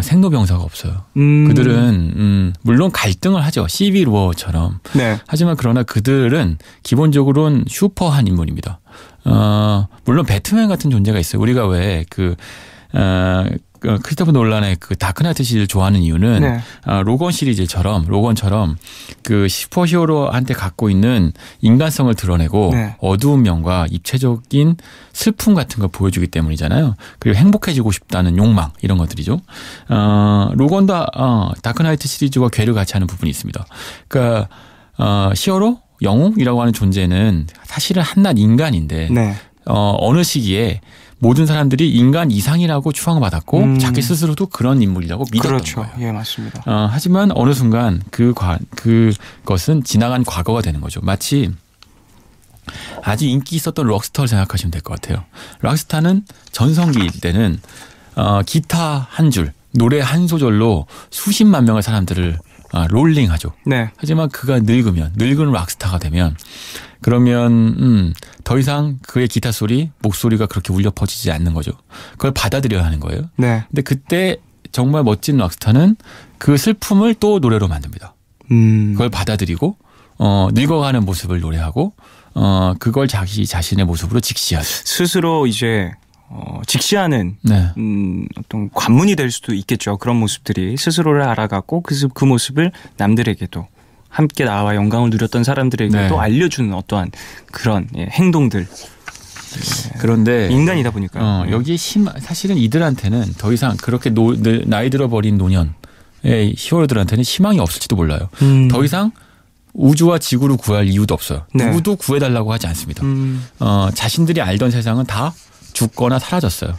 생로병사가 없어요. 그들은 물론 갈등을 하죠. 시빌 워처럼. 네. 하지만 그러나 그들은 기본적으로는 슈퍼한 인물입니다. 물론 배트맨 같은 존재가 있어요. 우리가 왜 크리스토퍼 놀란의 그 다크나이트 시리즈를 좋아하는 이유는 네. 로건처럼 그 슈퍼히어로한테 갖고 있는 인간성을 드러내고 네. 어두운 면과 입체적인 슬픔 같은 걸 보여주기 때문이잖아요. 그리고 행복해지고 싶다는 욕망 이런 것들이죠. 로건도 다크나이트 시리즈와 궤를 같이 하는 부분이 있습니다. 그러니까 히어로 영웅이라고 하는 존재는 사실은 한낱 인간인데 네. 어느 시기에 모든 사람들이 인간 이상이라고 추앙받았고 자기 스스로도 그런 인물이라고 믿었던 그렇죠. 거예요. 예, 맞습니다. 하지만 어느 순간 그것은 지나간 과거가 되는 거죠. 마치 아주 인기 있었던 록스타를 생각하시면 될 것 같아요. 록스타는 전성기일 때는 기타 한 줄, 노래 한 소절로 수십만 명의 사람들을 롤링하죠. 네. 하지만 그가 늙은 록스타가 되면 그러면 더 이상 그의 기타 소리, 목소리가 그렇게 울려 퍼지지 않는 거죠. 그걸 받아들여야 하는 거예요. 네. 근데 그때 정말 멋진 록스타는 그 슬픔을 또 노래로 만듭니다. 그걸 받아들이고 늙어가는 모습을 노래하고 그걸 자기 자신의 모습으로 직시하죠. 스스로 이제 직시하는 네. 어떤 관문이 될 수도 있겠죠. 그런 모습들이 스스로를 알아가고 그 모습을 남들에게도 함께 나와 영광을 누렸던 사람들에게도 네. 알려주는 어떠한 그런 행동들. 그런데 인간이다 보니까 여기에 사실은 이들한테는 더 이상 그렇게 나이 들어버린 노년의 히어로들한테는 희망이 없을지도 몰라요. 더 이상 우주와 지구를 구할 이유도 없어요. 네. 누구도 구해달라고 하지 않습니다. 자신들이 알던 세상은 다 죽거나 사라졌어요.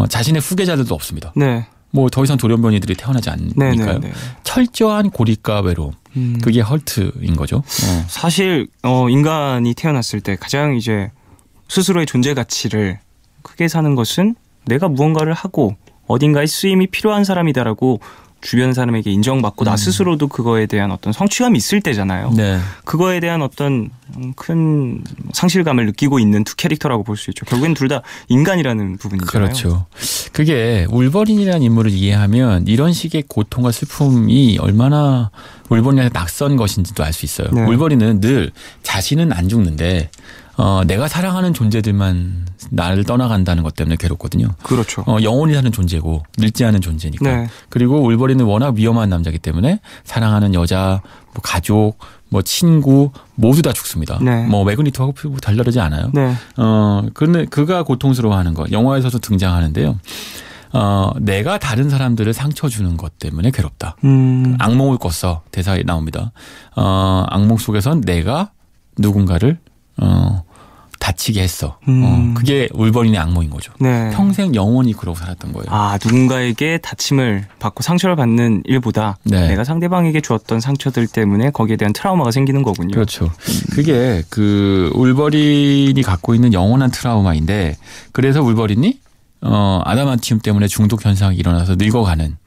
자신의 후계자들도 없습니다. 네. 뭐 더 이상 돌연변이들이 태어나지 않으니까요. 네네네. 철저한 고립과 외로움. 그게 헐트인 거죠. 사실 인간이 태어났을 때 가장 이제 스스로의 존재 가치를 크게 사는 것은 내가 무언가를 하고 어딘가에 쓰임이 필요한 사람이다라고 주변 사람에게 인정받고 나 스스로도 그거에 대한 어떤 성취감이 있을 때잖아요. 네. 그거에 대한 어떤 큰 상실감을 느끼고 있는 두 캐릭터라고 볼 수 있죠. 결국엔 둘 다 인간이라는 부분이잖아요. 그렇죠. 그게 울버린이라는 인물을 이해하면 이런 식의 고통과 슬픔이 얼마나 울버린한테 낯선 것인지도 알 수 있어요. 네. 울버린은 늘 자신은 안 죽는데 내가 사랑하는 존재들만 나를 떠나간다는 것 때문에 괴롭거든요. 그렇죠. 영원히 사는 존재고 늙지 않은 존재니까. 네. 그리고 울버린은 워낙 위험한 남자이기 때문에 사랑하는 여자, 뭐 가족, 뭐 친구 모두 다 죽습니다. 네. 뭐 매그니토하고 달라르지 않아요. 네. 근데 그가 고통스러워하는 거 영화에서도 등장하는데요. 내가 다른 사람들을 상처 주는 것 때문에 괴롭다. 악몽을 꿨어 대사에 나옵니다. 악몽 속에선 내가 누군가를 다치게 했어. 그게 울버린의 악몽인 거죠. 네. 평생 영원히 그러고 살았던 거예요. 아, 누군가에게 다침을 받고 상처를 받는 일보다 네. 내가 상대방에게 주었던 상처들 때문에 거기에 대한 트라우마가 생기는 거군요. 그렇죠. 그게 그 울버린이 갖고 있는 영원한 트라우마인데 그래서 울버린이 아담한티움 때문에 중독 현상이 일어나서 늙어가는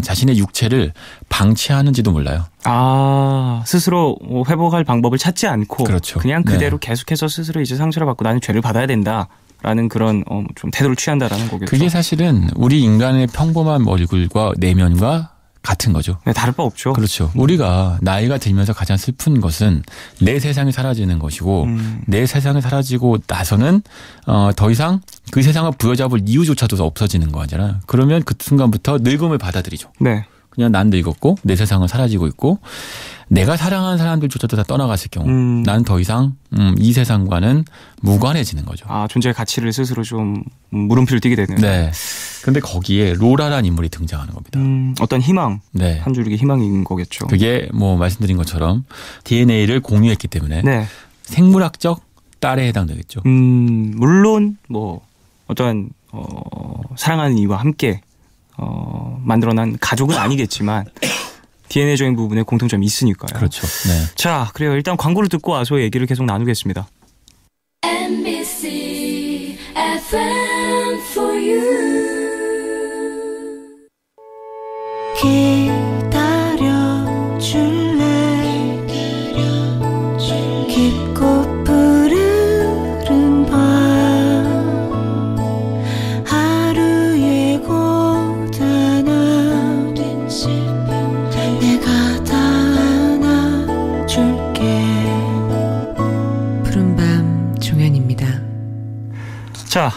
자신의 육체를 방치하는지도 몰라요. 아, 스스로 회복할 방법을 찾지 않고 그렇죠. 그냥 그대로 네. 계속해서 스스로 이제 상처를 받고 나는 죄를 받아야 된다라는 그런 좀 태도를 취한다라는 거겠죠. 그게 사실은 우리 인간의 평범한 얼굴과 내면과 같은 거죠. 네, 다를 바 없죠. 그렇죠. 우리가 나이가 들면서 가장 슬픈 것은 내 세상이 사라지는 것이고 내 세상이 사라지고 나서는 더 이상 그 세상을 부여잡을 이유조차도 없어지는 거잖아요. 그러면 그 순간부터 늙음을 받아들이죠. 네. 그냥 난 늙었고 내 세상은 사라지고 있고 내가 사랑하는 사람들조차도 다 떠나갔을 경우 나는 더 이상 이 세상과는 무관해지는 거죠. 아, 존재의 가치를 스스로 좀 물음표를 띄게 되네요. 네. 근데 거기에 로라라는 인물이 등장하는 겁니다. 어떤 희망, 네. 한 줄기 희망인 거겠죠. 그게 뭐 말씀드린 것처럼 DNA를 공유했기 때문에 네. 생물학적 딸에 해당되겠죠. 물론 뭐 어떠한 사랑하는 이와 함께 만들어난 가족은 아니겠지만 DNA적인 부분에 공통점이 있으니까요. 그렇죠. 네. 자, 그래요. 일단 광고를 듣고 와서 얘기를 계속 나누겠습니다. NBC FM for you. 기다려줄래 깊고 푸르른 밤 하루의 고단함 내가 다 안아줄게. 푸른밤 종현입니다. 자,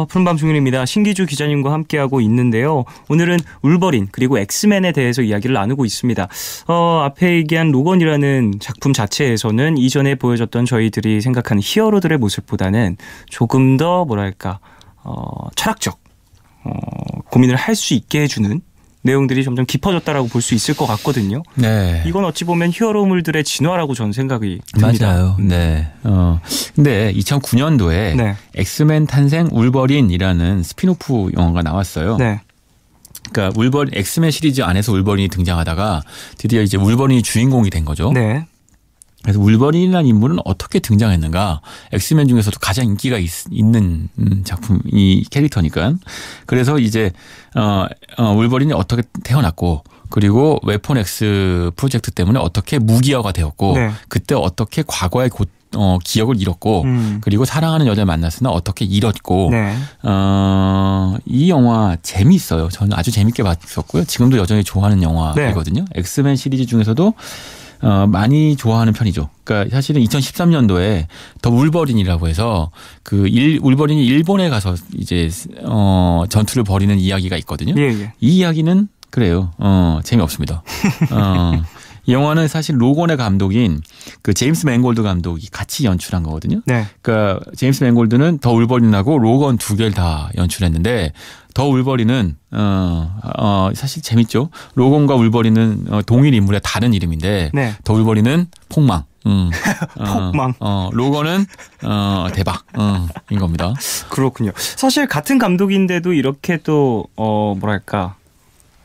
푸른밤 중일입니다. 신기주 기자님과 함께하고 있는데요. 오늘은 울버린 그리고 엑스맨에 대해서 이야기를 나누고 있습니다. 앞에 얘기한 로건이라는 작품 자체에서는 이전에 보여줬던 저희들이 생각하는 히어로들의 모습보다는 조금 더 뭐랄까 철학적 고민을 할 수 있게 해주는 내용들이 점점 깊어졌다라고 볼 수 있을 것 같거든요. 네. 이건 어찌 보면 히어로물들의 진화라고 저는 생각이 듭니다. 맞아요. 네. 근데 2009년도에 네. 엑스맨 탄생 울버린이라는 스피노프 영화가 나왔어요. 네. 그러니까 울버린 엑스맨 시리즈 안에서 울버린이 등장하다가 드디어 이제 울버린이 주인공이 된 거죠. 네. 그래서 울버린이라는 인물은 어떻게 등장했는가? 엑스맨 중에서도 가장 인기가 있는 작품 이 캐릭터니까. 그래서 이제 울버린이 어떻게 태어났고 그리고 웨폰 X 프로젝트 때문에 어떻게 무기화가 되었고 네. 그때 어떻게 과거의 기억을 잃었고 그리고 사랑하는 여자를 만났으나 어떻게 잃었고 네. 이 영화 재미있어요. 저는 아주 재밌게 봤었고요. 지금도 여전히 좋아하는 영화이거든요. 네. 엑스맨 시리즈 중에서도 많이 좋아하는 편이죠. 그러니까 사실은 2013년도에 더 울버린이라고 해서 울버린이 일본에 가서 이제 전투를 벌이는 이야기가 있거든요. 예, 예. 이 이야기는 그래요. 재미없습니다. 이 영화는 사실 로건의 감독인 그 제임스 맨골드 감독이 같이 연출한 거거든요. 네. 그러니까 제임스 맨골드는 더 울버린하고 로건 두 개를 다 연출했는데 더 울버린은 사실 재밌죠. 로건과 울버린은 동일 인물의 다른 이름인데 네. 더 울버린은 폭망. 폭망. 로건은 대박인 겁니다. 그렇군요. 사실 같은 감독인데도 이렇게 또 뭐랄까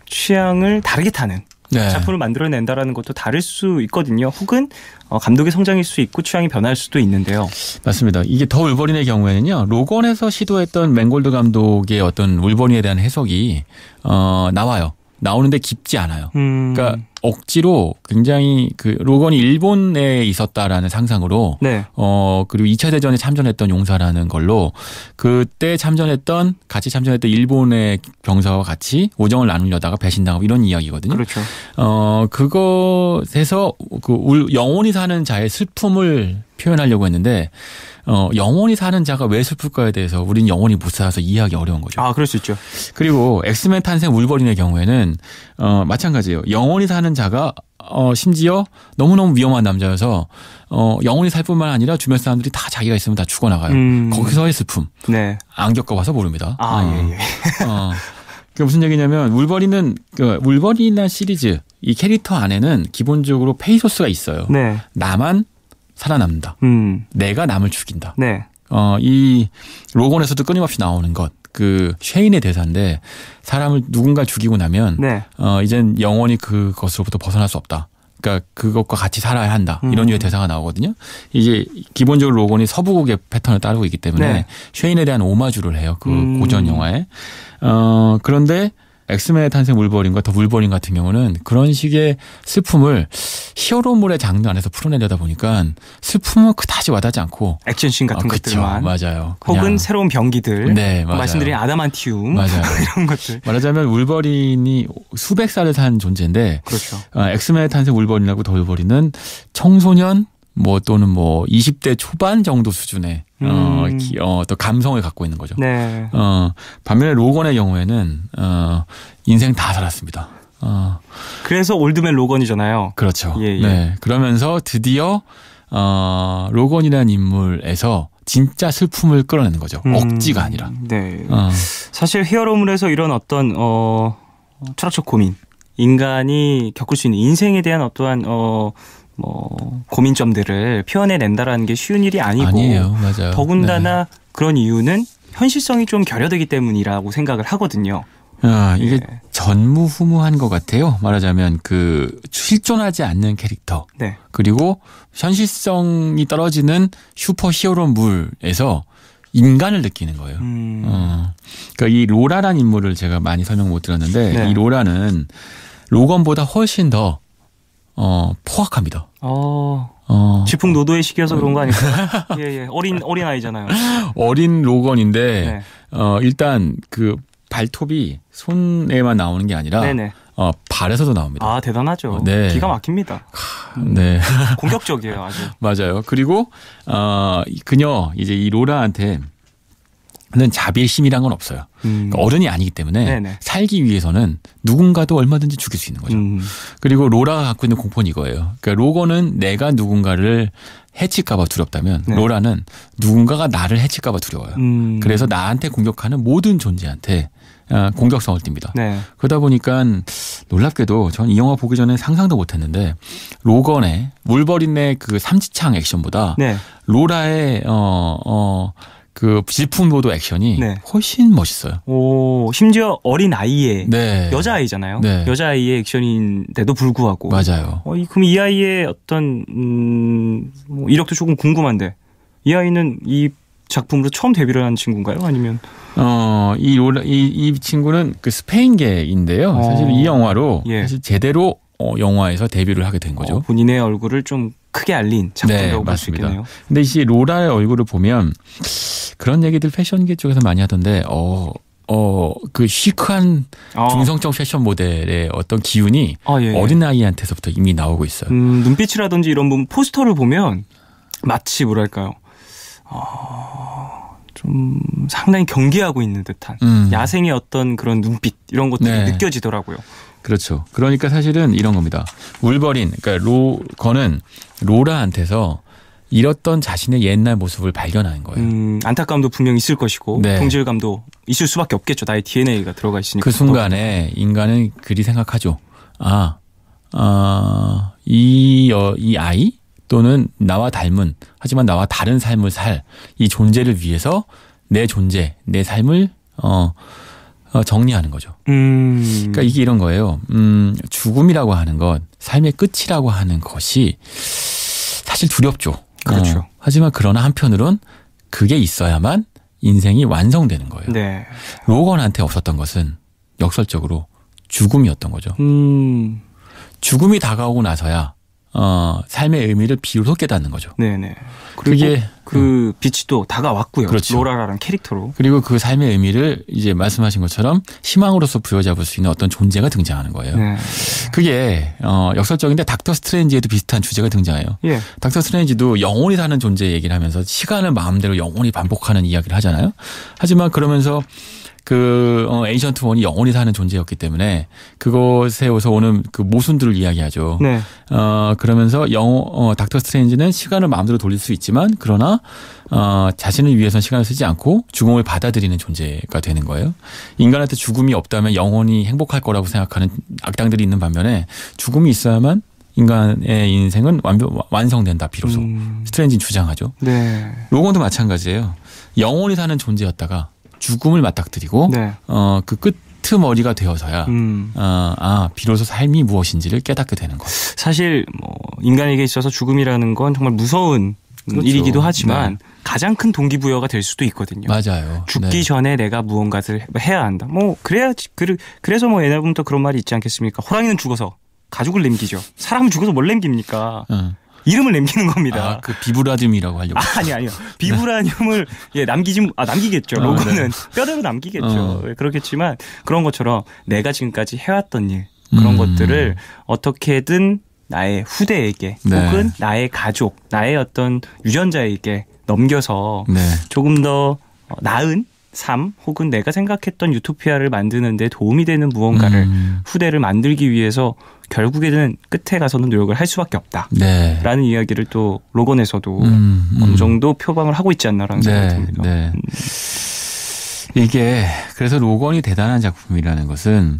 취향을 다르게 타는 네. 작품을 만들어낸다라는 것도 다를 수 있거든요. 혹은 감독의 성장일 수 있고 취향이 변할 수도 있는데요. 맞습니다. 이게 더 울버린의 경우에는요. 로건에서 시도했던 맨골드 감독의 어떤 울버린에 대한 해석이 나와요. 나오는데 깊지 않아요. 그러니까 억지로 굉장히 그 로건이 일본에 있었다라는 상상으로 네. 그리고 2차 대전에 참전했던 용사라는 걸로 그때 같이 참전했던 일본의 병사와 같이 오정을 나누려다가 배신당하고 이런 이야기거든요. 그렇죠. 그것에서 영원히 사는 자의 슬픔을 표현하려고 했는데 영원히 사는 자가 왜 슬플까에 대해서 우리는 영원히 못 살아서 이해하기 어려운 거죠. 아, 그럴 수 있죠. 그리고 엑스맨 탄생 울버린의 경우에는 마찬가지예요. 영원히 사는 자가 심지어 너무너무 위험한 남자여서 영원히 살 뿐만 아니라 주변 사람들이 다 자기가 있으면 다 죽어나가요. 거기서의 슬픔. 네. 안 겪어봐서 모릅니다. 예. 그게 무슨 얘기냐면 울버린은 울버린이나 시리즈 이 캐릭터 안에는 기본적으로 페이소스가 있어요. 네. 나만 살아남는다. 내가 남을 죽인다. 네. 이 로건에서도 끊임없이 나오는 것. 그 쉐인의 대사인데 사람을 누군가 죽이고 나면 네. 이젠 영원히 그것으로부터 벗어날 수 없다. 그러니까 그것과 같이 살아야 한다. 이런 류의 대사가 나오거든요. 이제 기본적으로 로건이 서부국의 패턴을 따르고 있기 때문에 네. 쉐인에 대한 오마주를 해요. 그 고전 영화에. 그런데 엑스맨의 탄생 울버린과 더 울버린 같은 경우는 그런 식의 슬픔을 히어로물의 장르 안에서 풀어내려다 보니까 슬픔은 그다지 와닿지 않고 액션씬 같은 것들만. 맞아요. 혹은 새로운 병기들. 네, 맞아요. 말씀드린 아담한티움. 맞아요. 이런 것들. 말하자면 울버린이 수백 살을 산 존재인데 그렇죠. 엑스맨의 탄생 울버린하고 더 울버린은 청소년 또는 20대 초반 정도 수준의 또 감성을 갖고 있는 거죠. 네. 반면에 로건의 경우에는 인생 다 살았습니다. 그래서 올드맨 로건이잖아요. 그렇죠. 예. 네. 그러면서 드디어 로건이라는 인물에서 진짜 슬픔을 끌어내는 거죠. 억지가 아니라. 네. 사실 히어로물에서 이런 어떤 철학적 고민, 인간이 겪을 수 있는 인생에 대한 어떠한 고민점들을 표현해낸다라는 게 쉬운 일이 아니에요. 맞아요. 더군다나 그런 이유는 현실성이 좀 결여되기 때문이라고 생각을 하거든요. 이게 전무후무한 것 같아요. 말하자면 실존하지 않는 캐릭터. 네. 그리고 현실성이 떨어지는 슈퍼 히어로물에서 인간을 느끼는 거예요. 그러니까 이 로라라는 인물을 제가 많이 설명 못 드렸는데 네. 이 로라는 로건보다 훨씬 더 포악합니다. 질풍노도의 시기여서 그런 거 아닐까요? 예. 어린 아이잖아요. 어린 로건인데 네. 일단 그 발톱이 손에만 나오는 게 아니라 네네. 발에서도 나옵니다. 아, 대단하죠. 네. 기가 막힙니다. 네. 공격적이에요, 아주. 맞아요. 그리고 그녀 이제 이 로라한테 는 자비심이란 건 없어요. 그러니까 어른이 아니기 때문에 네네. 살기 위해서는 누군가도 얼마든지 죽일 수 있는 거죠. 그리고 로라가 갖고 있는 공포는 이거예요. 그러니까 로건은 내가 누군가를 해칠까 봐 두렵다면 네. 로라는 누군가가 나를 해칠까 봐 두려워요. 그래서 나한테 공격하는 모든 존재한테 공격성을 띱니다. 네. 그러다 보니까 놀랍게도 전 이 영화 보기 전에 상상도 못했는데 로건의 울버린의 그 삼지창 액션보다 네. 로라의 그 질풍노도 액션이 네. 훨씬 멋있어요. 심지어 어린 아이의 네. 여자아이잖아요. 네. 여자아이의 액션인데도 불구하고. 맞아요. 그럼 이 아이의 어떤 이력도 조금 궁금한데 이 아이는 이 작품으로 처음 데뷔를 한 친구인가요? 아니면 이 친구는 그 스페인계인데요. 사실 이 영화로 사실 제대로 영화에서 데뷔를 하게 된 거죠. 본인의 얼굴을 좀 크게 알린 작품이라고 볼 수 있겠네요. 근데 이 로라의 얼굴을 보면 그런 얘기들 패션계 쪽에서 많이 하던데 그 시크한 중성적 패션 모델의 어떤 기운이 어린아이한테서부터 이미 나오고 있어요. 눈빛이라든지 이런 부분 포스터를 보면 마치 뭐랄까요. 좀 상당히 경계하고 있는 듯한 야생의 어떤 그런 눈빛 이런 것들이 느껴지더라고요. 그렇죠. 그러니까 사실은 이런 겁니다. 울버린, 그러니까 로건은 로라한테서 잃었던 자신의 옛날 모습을 발견하는 거예요. 안타까움도 분명히 있을 것이고 동질감도 있을 수밖에 없겠죠. 나의 DNA가 들어가 있으니까. 그 순간에 인간은 그리 생각하죠. 이 아이 또는 나와 닮은 하지만 나와 다른 삶을 살 이 존재를 위해서 내 존재, 내 삶을 정리하는 거죠. 그러니까 이게 이런 거예요. 죽음이라고 하는 것, 삶의 끝이라고 하는 것이 사실 두렵죠. 그렇죠. 하지만 그러나 한편으론 그게 있어야만 인생이 완성되는 거예요. 네. 로건한테 없었던 것은 역설적으로 죽음이었던 거죠. 죽음이 다가오고 나서야 삶의 의미를 비로소 깨닫는 거죠. 네네. 그리고 그게 그 빛이 또 다가왔고요. 그렇죠. 로라라는 캐릭터로. 그리고 그 삶의 의미를 이제 말씀하신 것처럼 희망으로서 부여잡을 수 있는 어떤 존재가 등장하는 거예요. 네. 그게 역설적인데 닥터 스트레인지에도 비슷한 주제가 등장해요. 예. 닥터 스트레인지도 영원히 사는 존재 얘기를 하면서 시간을 마음대로 영원히 반복하는 이야기를 하잖아요. 하지만 그러면서 그 에이전트 원이 영원히 사는 존재였기 때문에 그것에서 오는 그 모순들을 이야기하죠. 네. 그러면서 닥터 스트레인지는 시간을 마음대로 돌릴 수 있지만 그러나 자신을 위해서는 시간을 쓰지 않고 죽음을 받아들이는 존재가 되는 거예요. 인간한테 죽음이 없다면 영원히 행복할 거라고 생각하는 악당들이 있는 반면에 죽음이 있어야만 인간의 인생은 완성된다 비로소. 스트레인지는 주장하죠. 네. 로건도 마찬가지예요. 영원히 사는 존재였다가 죽음을 맞닥뜨리고 네. 그 끄트머리가 되어서야 비로소 삶이 무엇인지를 깨닫게 되는 거예요. 사실 뭐 인간에게 있어서 죽음이라는 건 정말 무서운 그렇죠. 일이기도 하지만 네. 가장 큰 동기부여가 될 수도 있거든요. 맞아요. 죽기 네. 전에 내가 무언가를 해야 한다. 뭐 그래야지. 그래서 뭐 옛날부터 그런 말이 있지 않겠습니까? 호랑이는 죽어서 가죽을 남기죠. 사람은 죽어서 뭘 남깁니까? 이름을 남기는 겁니다. 그 비브라듐이라고 하려고. 아니요. 비브라늄을 남기겠죠. 로건은 뼈대로 남기겠죠. 그렇겠지만 그런 것처럼 내가 지금까지 해왔던 일 그런 것들을 어떻게든 나의 후대에게 네. 혹은 나의 가족, 나의 어떤 유전자에게 넘겨서 네. 조금 더 나은 삶 혹은 내가 생각했던 유토피아를 만드는 데 도움이 되는 무언가를 후대를 만들기 위해서 결국에는 끝에 가서는 노력을 할 수밖에 없다. 네. 라는 이야기를 또 로건에서도 어느 정도 표방을 하고 있지 않나라는 생각이 듭니다. 네. 이게 그래서 로건이 대단한 작품이라는 것은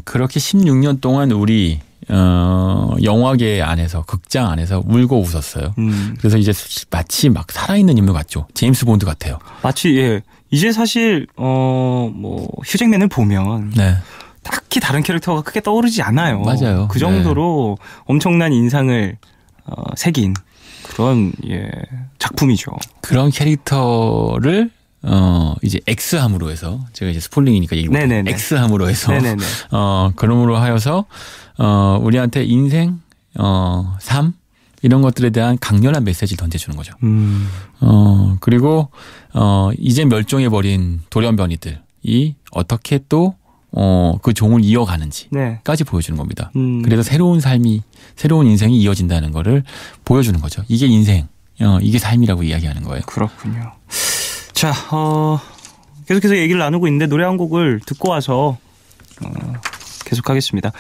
그렇게 16년 동안 우리 영화계 안에서 극장 안에서 울고 웃었어요. 그래서 이제 마치 막 살아있는 인물 같죠. 제임스 본드 같아요. 마치 이제 사실 뭐 휴잭맨을 보면 네. 딱히 다른 캐릭터가 크게 떠오르지 않아요. 맞아요. 그 정도로 엄청난 인상을 새긴 그런 작품이죠. 그런 캐릭터를 이제 X함으로 해서 제가 이제 스폴링이니까 얘기 못해요. X함으로 해서 그럼으로 하여서 우리한테 인생, 삶 이런 것들에 대한 강렬한 메시지를 던져주는 거죠. 그리고 이제 멸종해버린 돌연변이들이 어떻게 또 그 종을 이어가는지까지 보여주는 겁니다. 그래서 새로운 인생이 이어진다는 거를 보여주는 거죠. 이게 인생, 이게 삶이라고 이야기하는 거예요. 그렇군요. 자, 계속해서 얘기를 나누고 있는데 노래 한 곡을 듣고 와서 계속하겠습니다.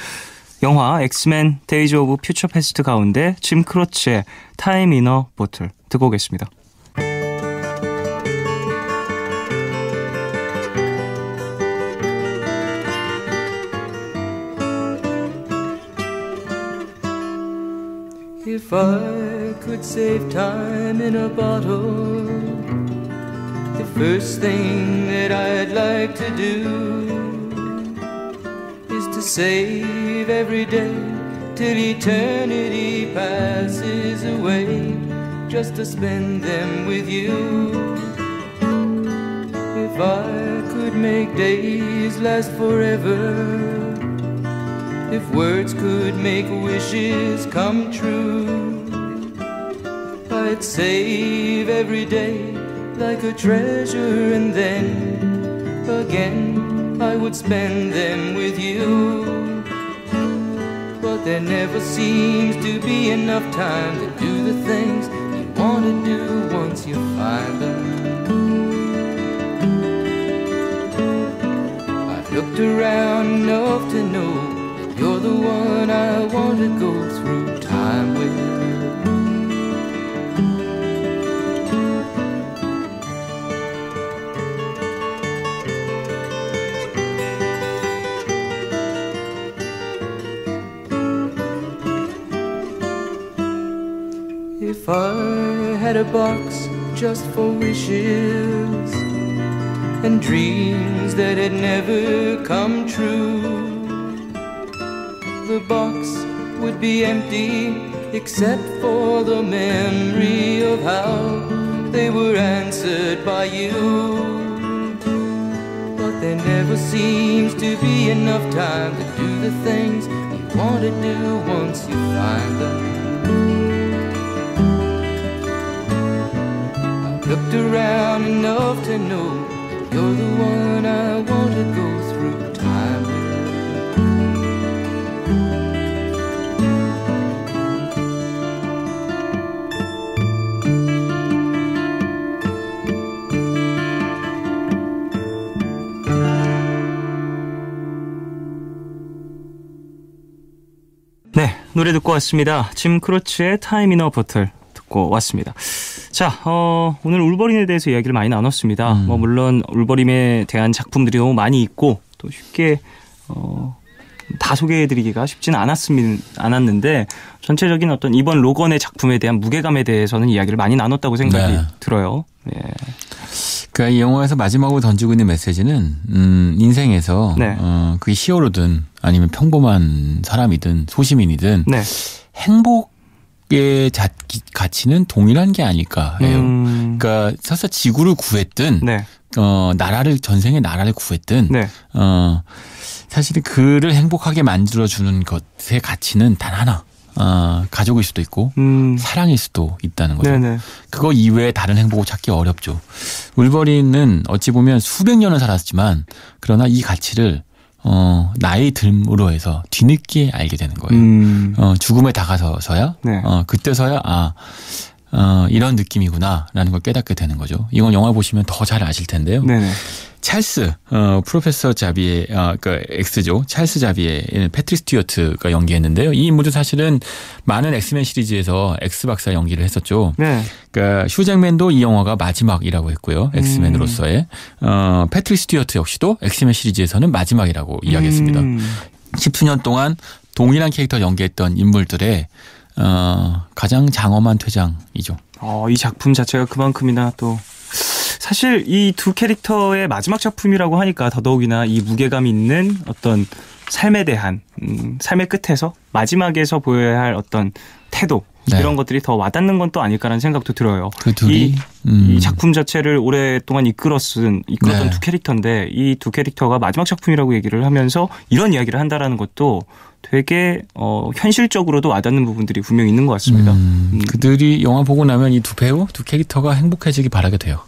영화 엑스맨 데이즈 오브 퓨처 패스트 가운데 짐 크로치의 타임 인 어 보틀 듣고 오겠습니다. If I could save time in a bottle, the first thing that I'd like to do is to save every day till eternity passes away, just to spend them with you. If I could make days last forever, if words could make wishes come true, I'd save every day like a treasure, and then again I would spend them with you. But there never seems to be enough time to do the things you want to do once you find them. I've looked around enough to know you're the one I want to go through time with. If I had a box just for wishes, and dreams that had never come true. The box would be empty except for the memory of how they were answered by you. But there never seems to be enough time to do the things you want to do once you find them. I've looked around enough to know you're the one I want to go through time with. 네, 노래 듣고 왔습니다. 짐 크로츠의 타임 인 어 보틀 듣고 왔습니다. 자, 오늘 울버린에 대해서 이야기를 많이 나눴습니다. 뭐 물론 울버린에 대한 작품들이 너무 많이 있고 또 쉽게 다 소개해드리기가 쉽지는 않았는데 전체적인 어떤 이번 로건의 작품에 대한 무게감에 대해서는 이야기를 많이 나눴다고 생각이 들어요. 예. 그러니까 이 영화에서 마지막으로 던지고 있는 메시지는 인생에서 그게 히어로든 아니면 평범한 사람이든 소시민이든 행복의 가치는 동일한 게 아닐까 해요. 그러니까 설사 지구를 구했든 나라를 전생의 나라를 구했든 사실은 그를 행복하게 만들어주는 것의 가치는 단 하나. 가족일 수도 있고 사랑일 수도 있다는 거죠. 네네. 그거 이외에 다른 행복을 찾기 어렵죠. 울버린은 어찌 보면 수백 년을 살았지만 그러나 이 가치를 나이 듦으로 해서 뒤늦게 알게 되는 거예요. 죽음에 다가서서야 그때서야 이런 느낌이구나라는 걸 깨닫게 되는 거죠. 이건 영화 보시면 더 잘 아실 텐데요. 네네. 찰스 프로페서 자비에 그러니까 X죠. 찰스 자비에 패트릭 스튜어트가 연기했는데요. 이 인물도 사실은 많은 엑스맨 시리즈에서 X 박사 연기를 했었죠. 네. 그러니까 휴잭맨도 이 영화가 마지막이라고 했고요. 엑스맨으로서의 패트릭 스튜어트 역시도 엑스맨 시리즈에서는 마지막이라고 이야기했습니다. 10수년 동안 동일한 캐릭터 연기했던 인물들의 가장 장엄한 퇴장이죠. 이 작품 자체가 그만큼이나 또 사실 이 두 캐릭터의 마지막 작품이라고 하니까 더더욱이나 이 무게감 있는 어떤 삶에 대한 삶의 끝에서 마지막에서 보여야 할 어떤 태도 이런 것들이 더 와닿는 건 또 아닐까라는 생각도 들어요. 그 둘이 이 작품 자체를 오랫동안 이끌었던 두 캐릭터인데 이 두 캐릭터가 마지막 작품이라고 얘기를 하면서 이런 이야기를 한다라는 것도 되게 현실적으로도 와닿는 부분들이 분명히 있는 것 같습니다. 그들이 영화 보고 나면 이 두 배우, 두 캐릭터가 행복해지기 바라게 돼요.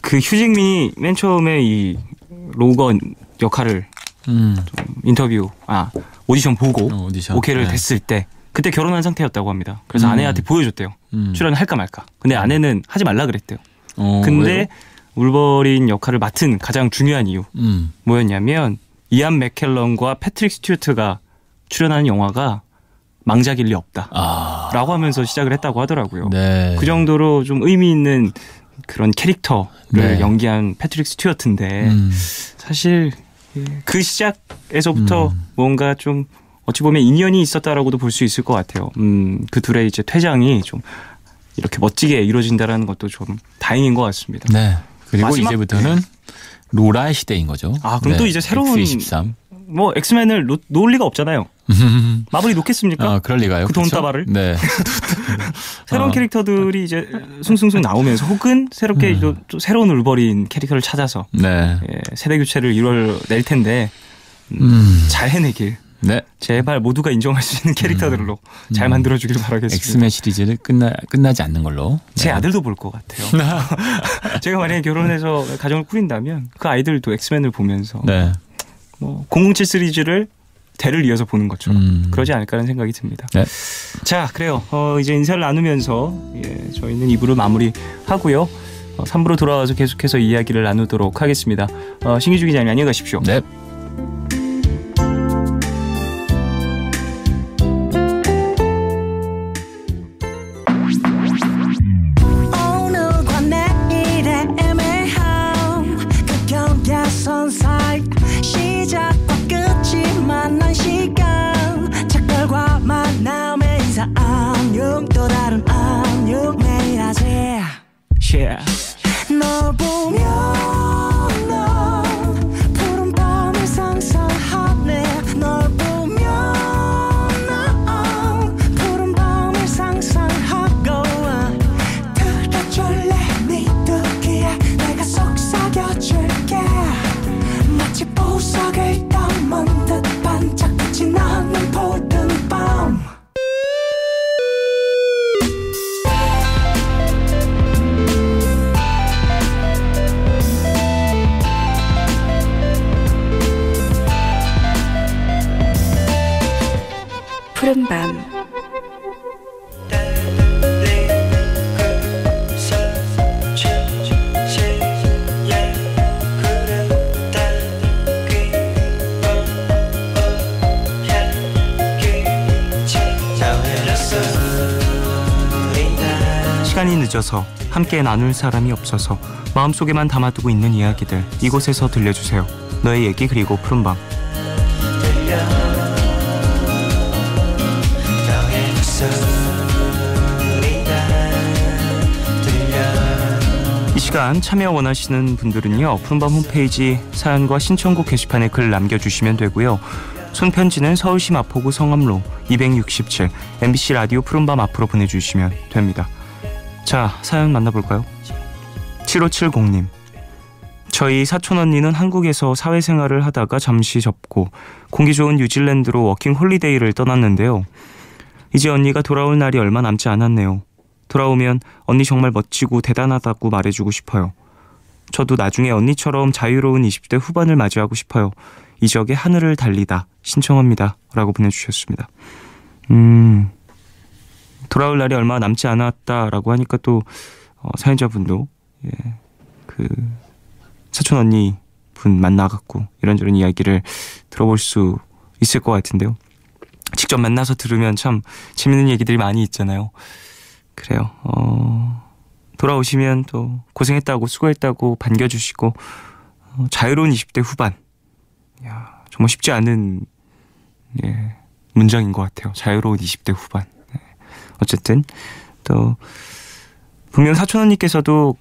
그 휴잭민이 맨 처음에 이 로건 역할을 오디션 보고 오케이를 됐을 때 그때 결혼한 상태였다고 합니다. 그래서 아내한테 보여줬대요. 출연할까 말까. 근데 아내는 하지 말라 그랬대요. 근데 왜요? 울버린 역할을 맡은 가장 중요한 이유 뭐였냐면 이안 맥켈런과 패트릭 스튜어트가 출연하는 영화가 망작일 리 없다 라고 하면서 시작을 했다고 하더라고요. 네. 그 정도로 좀 의미 있는 그런 캐릭터를 연기한 패트릭 스튜어트인데 사실 그 시작에서부터 뭔가 좀 어찌 보면 인연이 있었다라고도 볼 수 있을 것 같아요. 그 둘의 이제 퇴장이 좀 이렇게 멋지게 이루어진다라는 것도 좀 다행인 것 같습니다. 네. 그리고 이제부터는 로라의 시대인 거죠. 그럼 또 이제 새로운 X23. 뭐 엑스맨을 놓을 리가 없잖아요. 마블이 놓겠습니까? 그럴 리가요. 그 돈다발을. 네. 새로운 캐릭터들이 이제 숭숭숭 나오면서 혹은 새롭게 또 새로운 울버린 캐릭터를 찾아서 세대 교체를 이뤄낼 텐데 잘 해내길. 네. 제발 모두가 인정할 수 있는 캐릭터들로 잘 만들어주길 바라겠습니다. 엑스맨 시리즈를 끝나지 않는 걸로. 제 아들도 볼 것 같아요. 제가 만약에 결혼해서 가정을 꾸린다면 그 아이들도 엑스맨을 보면서 뭐 007 시리즈를 대를 이어서 보는 것처럼 그러지 않을까라는 생각이 듭니다. 네. 자, 그래요. 이제 인사를 나누면서 저희는 2부를 마무리하고요. 3부로 돌아와서 계속해서 이야기를 나누도록 하겠습니다. 신기주 기자님 안녕히 가십시오. 네. 널 보면 푸른밤. 시간이 늦어서 함께 나눌 사람이 없어서 마음속에만 담아두고 있는 이야기들, 이곳에서 들려주세요. 너의 얘기 그리고 푸른밤. 이 시간 참여 원하시는 분들은요, 푸른밤 홈페이지 사연과 신청곡 게시판에 글 남겨주시면 되고요. 손편지는 서울시 마포구 성암로 267 MBC 라디오 푸른밤 앞으로 보내주시면 됩니다. 자, 사연 만나볼까요? 7570님. 저희 사촌언니는 한국에서 사회생활을 하다가 잠시 접고 공기 좋은 뉴질랜드로 워킹 홀리데이를 떠났는데요. 이제 언니가 돌아올 날이 얼마 남지 않았네요. 돌아오면 언니 정말 멋지고 대단하다고 말해주고 싶어요. 저도 나중에 언니처럼 자유로운 20대 후반을 맞이하고 싶어요. 이적의 하늘을 달리다 신청합니다. 라고 보내주셨습니다. 돌아올 날이 얼마 남지 않았다라고 하니까 또 사연자분도 그 사촌 언니 분 만나갖고 이런저런 이야기를 들어볼 수 있을 것 같은데요. 직접 만나서 들으면 참 재밌는 얘기들이 많이 있잖아요. 그래요. 돌아오시면 또 고생했다고 수고했다고 반겨주시고 자유로운 20대 후반. 야, 정말 쉽지 않은 문장인 것 같아요. 자유로운 20대 후반. 어쨌든 또 분명 사촌 언니께서도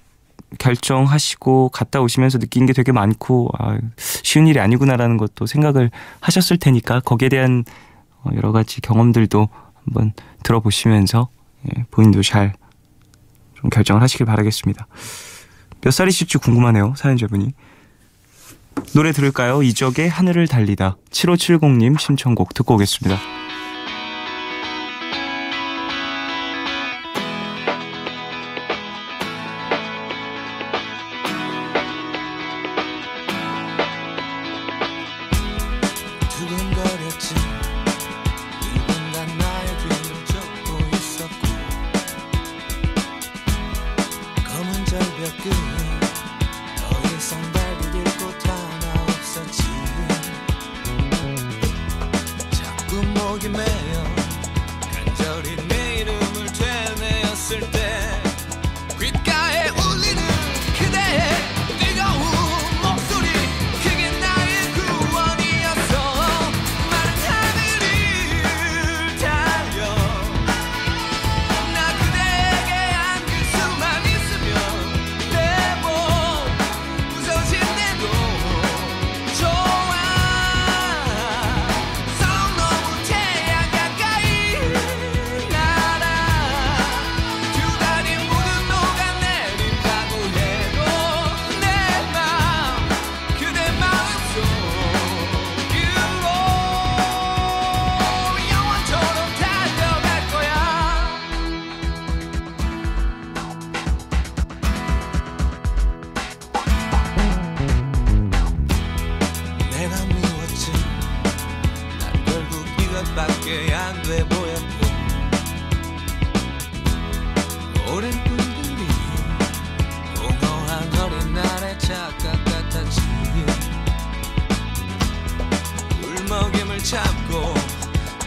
결정하시고 갔다 오시면서 느낀 게 되게 많고 쉬운 일이 아니구나라는 것도 생각을 하셨을 테니까 거기에 대한 여러 가지 경험들도 한번 들어보시면서 본인도 잘 좀 결정을 하시길 바라겠습니다. 몇 살이실지 궁금하네요. 사연자분이. 노래 들을까요? 이적의 하늘을 달리다. 7570님 신청곡 듣고 오겠습니다. 두근거렸지. 누군가 나의 뒤를 쫓고 있었고 검은 절벽 끝 더 이상 발디딜 곳 하나 없었지. 자꾸 목이 메여 간절히 내 이름을 되뇌었을 때 귓가에 울리는 그대의 뜨거운 목소리, 그게 나의 구원이었어. 마른 하늘을 달려 나 그대에게 안길 수만 있으면 내 몸 부서진대도 좋아. 성 너무 태양 가까이 날아 두 다리 모두 녹아내린다고 해도 내 맘 그대 마음속 그로 영원토록 달려갈 거야. 내가 미웠지. 난 결국 이것밖에 안 돼 보였고 오랜 꿈들이 공허한 어린 날의 착각 같았지. 울먹임을 참고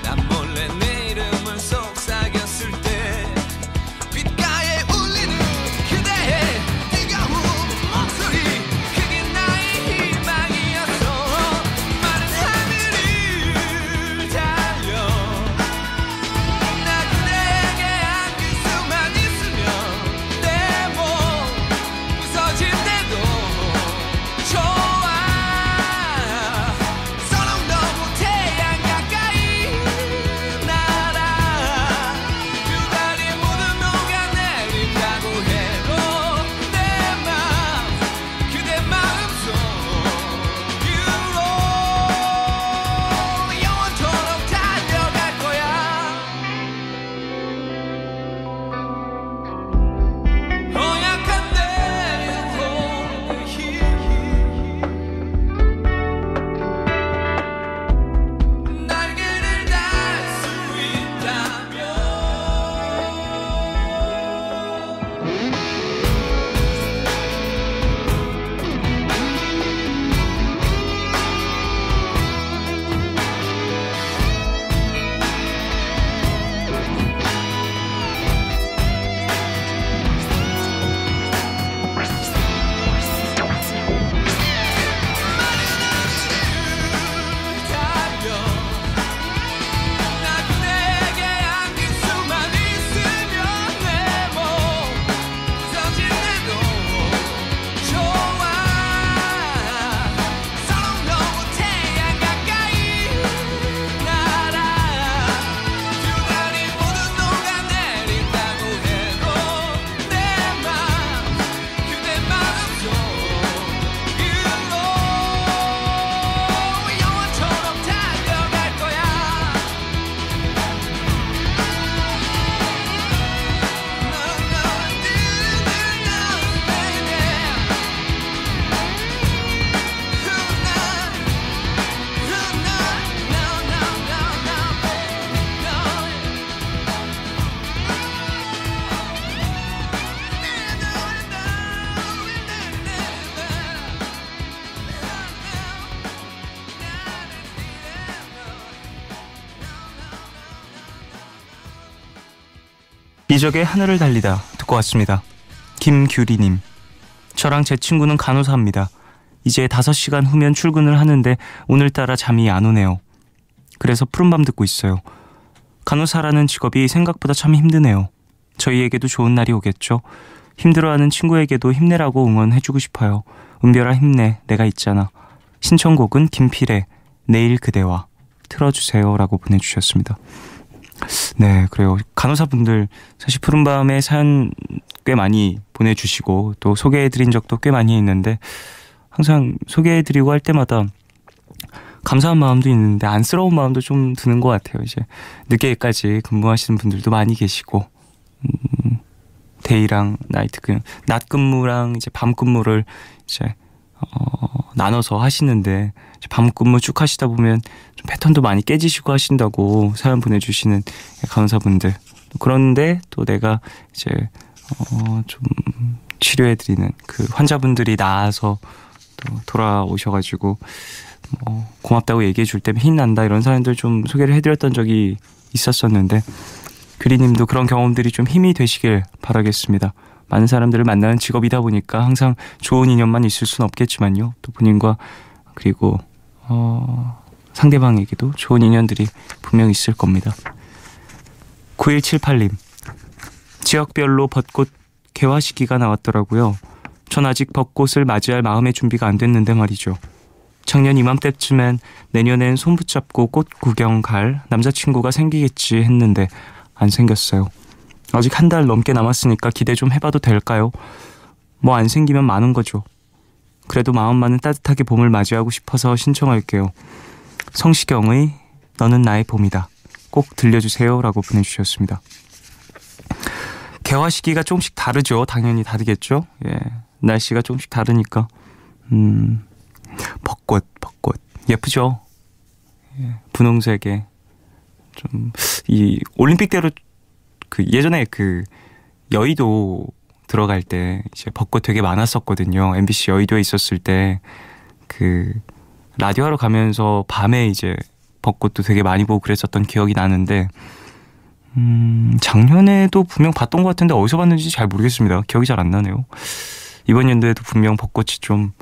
난 몰래 내 이름을 속삭였을 때 귓가에 울리는 그대의 뜨거운 목소리, 그게 나의 희망이었어. 마른 하늘을 달려 나 그대에게 안길 수만 있으면 내 몸 부서진대도 좋아. 서로 너무 태양 이적의 하늘을 달리다 듣고 왔습니다. 김규리님. 저랑 제 친구는 간호사입니다. 이제 5시간 후면 출근을 하는데 오늘따라 잠이 안 오네요. 그래서 푸른밤 듣고 있어요. 간호사라는 직업이 생각보다 참 힘드네요. 저희에게도 좋은 날이 오겠죠. 힘들어하는 친구에게도 힘내라고 응원해주고 싶어요. 은별아 힘내, 내가 있잖아. 신청곡은 김필의 내일 그대와 틀어주세요 라고 보내주셨습니다. 네, 그래요. 간호사분들 사실 푸른밤에 사연 꽤 많이 보내주시고 또 소개해드린 적도 꽤 많이 있는데 항상 소개해드리고 할 때마다 감사한 마음도 있는데 안쓰러운 마음도 좀 드는 것 같아요. 이제 늦게까지 근무하시는 분들도 많이 계시고 데이랑 나이트 낮 근무랑 이제 밤 근무를 이제 나눠서 하시는데 밤 근무 쭉 하시다 보면 좀 패턴도 많이 깨지시고 하신다고 사연 보내주시는 간호사분들. 그런데 또 내가 이제 좀 치료해드리는 그 환자분들이 나아서 또 돌아오셔가지고 고맙다고 얘기해 줄 때면 힘난다 이런 사연들 좀 소개를 해드렸던 적이 있었었는데 규리님도 그런 경험들이 좀 힘이 되시길 바라겠습니다. 많은 사람들을 만나는 직업이다 보니까 항상 좋은 인연만 있을 수는 없겠지만요. 또 본인과 그리고 상대방에게도 좋은 인연들이 분명히 있을 겁니다. 9178님. 지역별로 벚꽃 개화 시기가 나왔더라고요. 전 아직 벚꽃을 맞이할 마음의 준비가 안 됐는데 말이죠. 작년 이맘때쯤엔 내년엔 손 붙잡고 꽃 구경 갈 남자친구가 생기겠지 했는데 안 생겼어요. 아직 한 달 넘게 남았으니까 기대 좀 해봐도 될까요? 뭐 안 생기면 많은 거죠. 그래도 마음만은 따뜻하게 봄을 맞이하고 싶어서 신청할게요. 성시경의 너는 나의 봄이다. 꼭 들려주세요 라고 보내주셨습니다. 개화 시기가 조금씩 다르죠. 당연히 다르겠죠. 예, 날씨가 조금씩 다르니까 벚꽃 예쁘죠. 예, 분홍색에 좀 이 올림픽대로 그 예전에 그 여의도 들어갈 때 이제 벚꽃 되게 많았었거든요. MBC 여의도에 있었을 때 그 라디오 하러 가면서 밤에 이제 벚꽃도 되게 많이 보고 그랬었던 기억이 나는데 작년에도 분명 봤던 것 같은데 어디서 봤는지 잘 모르겠습니다. 기억이 잘 안 나네요. 이번 연도에도 분명 벚꽃이 좀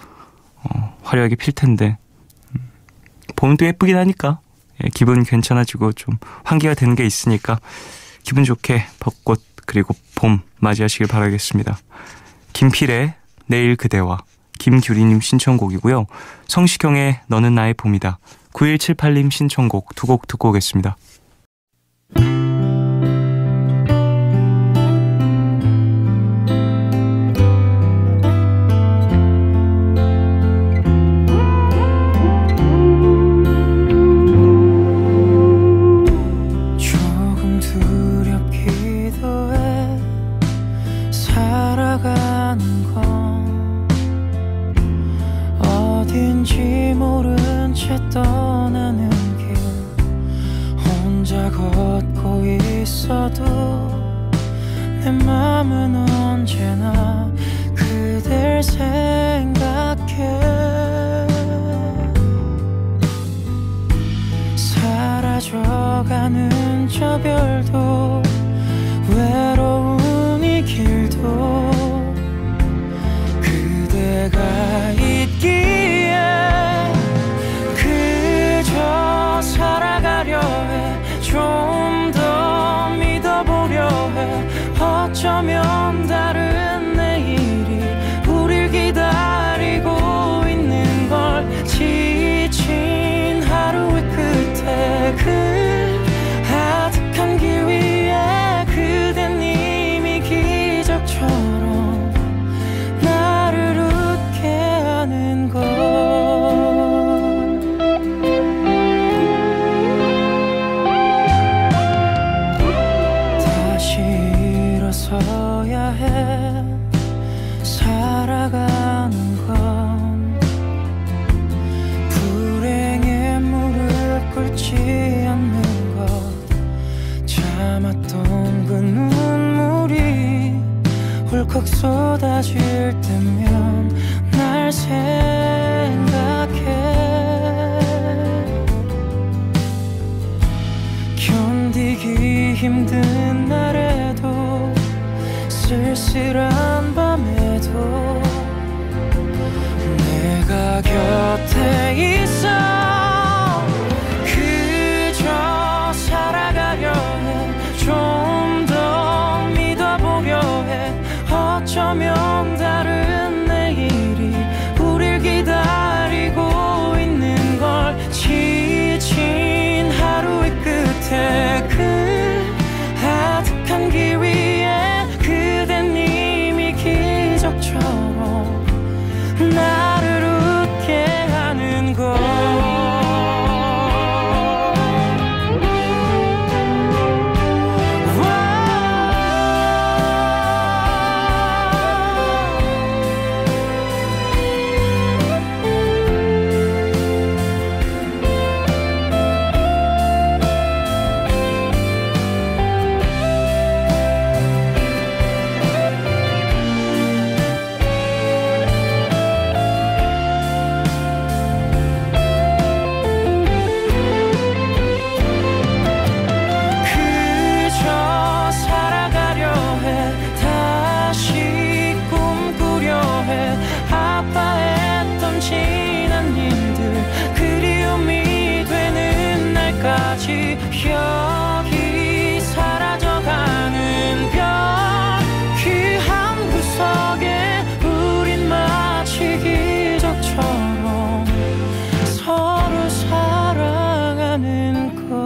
화려하게 필 텐데 봄도 예쁘긴 하니까 기분 괜찮아지고 좀 환기가 되는 게 있으니까 기분 좋게 벚꽃 그리고 봄 맞이하시길 바라겠습니다. 김필의 내일 그대와 김규리님 신청곡이고요. 성시경의 너는 나의 봄이다. 9178님 신청곡 두 곡 듣고 오겠습니다. 떠나는 길 혼자 걷고 있어도 내 맘은 언제나 그댈 생각해 사라져가는 저 별도 외로운 이 길도 그대가 있기에 살아가려 해 좀 더 믿어보려 해 어쩌면 다른 내일이 우릴 기다리고 있는 걸 지친 하루의 끝에 그 아득한 길 위에 그댄 이미 기적처럼 나를 웃게 하는 걸 서야 해 살아가는 건 불행에 무릎 꿇지 않는 것 참았던 그 눈물이 울컥 쏟아질 때면 날 생각해 견디기 힘든 날에도 쓸쓸한 밤에도 내가 곁에 있어. 그저 살아가려 해. 좀 더 믿어보려 해. 어쩌면 다른 내일이 우릴 기다리고 있는 걸. 지친 하루의 끝에 그 아득한 길 위에 그댄 이미 기적처럼 나를 웃게 하는 걸. 여기 사라져가는 별 그 한 구석에 우린 마치 기적처럼 서로 사랑하는 것.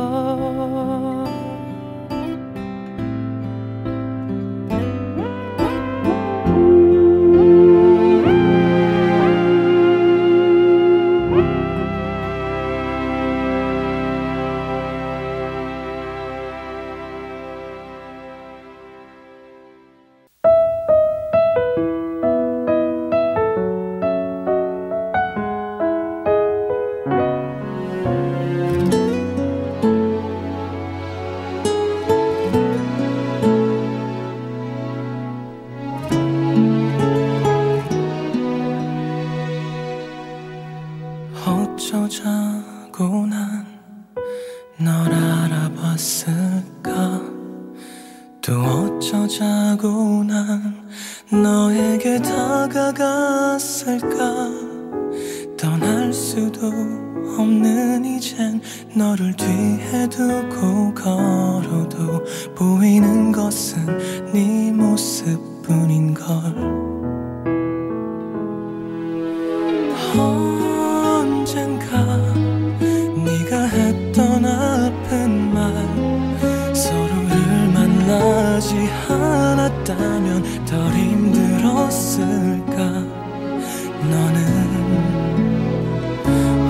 어쩌자고 난 널 알아봤을까. 또 어쩌자고 난 너에게 다가갔을까. 떠날 수도 없는 이젠 너를 뒤에 두고 걸어도 보이는 것은 네 모습뿐인걸. 언젠가 네가 했던 아픈 말 서로를 만나지 않았다면 덜 힘들었을까. 너는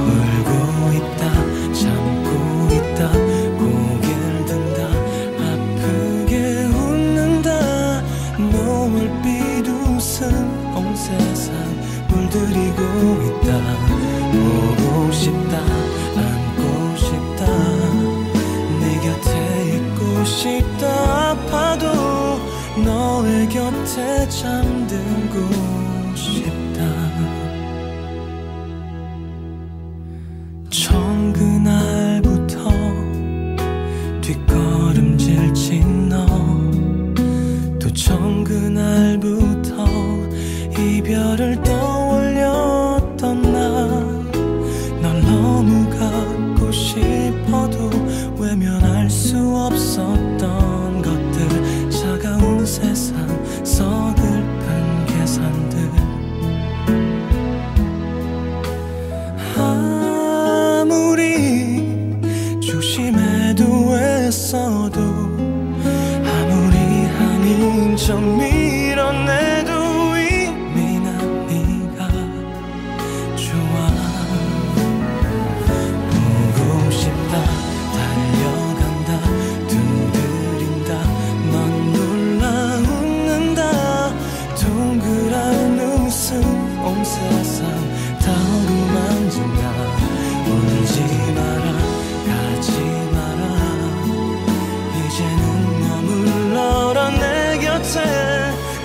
울고 있다 참고 있다 고개를 든다 아프게 웃는다. 노을빛 웃음 온 세상 물들이고 있다. 보고 싶다 안고 싶다 네 곁에 있고 싶다. 아파도 너의 곁에 잠들고 싶다. 처음 그날부터 뒷걸음질 친 너. 또 처음 그날부터 이별을 떠올렸던 나. 널 너무 갖고 싶어도 외면할 수 없었던 것들. 차가운 세상 서글픈 계산들. 아무리 조심해도 애써도 아무리 아닌 척 밀어내도 이미 난 네가 좋아. 보고 싶다 달려간다 두드린다 넌 놀라 웃는다. 동그란 웃음 온 세상 다 어루만진다. 울지 마라 가지 마라 이제는 머물러라 내 곁에.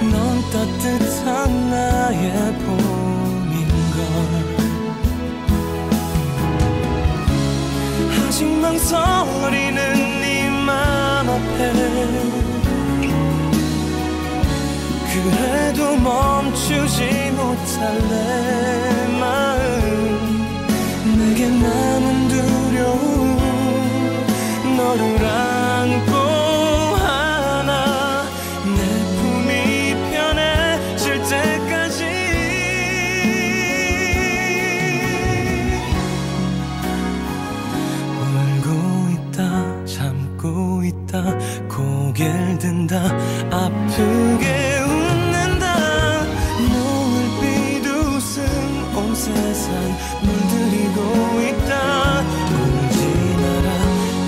넌 따뜻한 나의 봄인걸. 아직 망설이는 네 맘 앞에 그래도 멈추지 못할 내 마음 내게 남은 두려움 너를 안고 하나 내 품이 편해질 때까지 울고 있다 참고 있다 고개를 든다 아프게 웃는다 노을빛 웃음 온 세상 물들이고 있다 울지 마라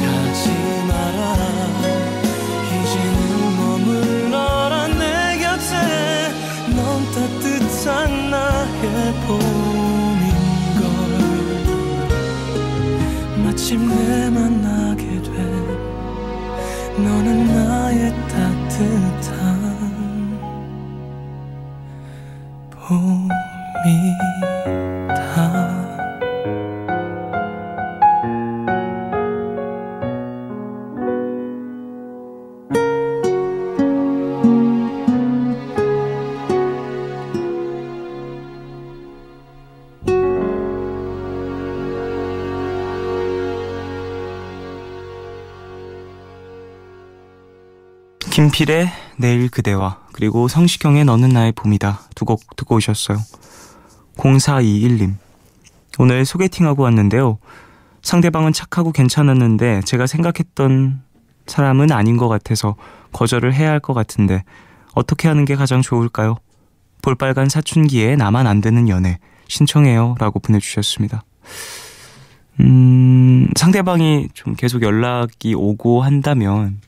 가지 마라 이제는 머물러라 내 곁에 넌 따뜻한 나의 봄인걸 마침내 만나게 돼 너는 나의 따뜻한 봄이다. 김필의 내일 그대와 그리고 성시경의 너는 나의 봄이다 두 곡 듣고 오셨어요. 0421님 오늘 소개팅하고 왔는데요. 상대방은 착하고 괜찮았는데 제가 생각했던 사람은 아닌 것 같아서 거절을 해야 할 것 같은데 어떻게 하는 게 가장 좋을까요? 볼빨간 사춘기에 나만 안 되는 연애 신청해요 라고 보내주셨습니다. 상대방이 좀 계속 연락이 오고 한다면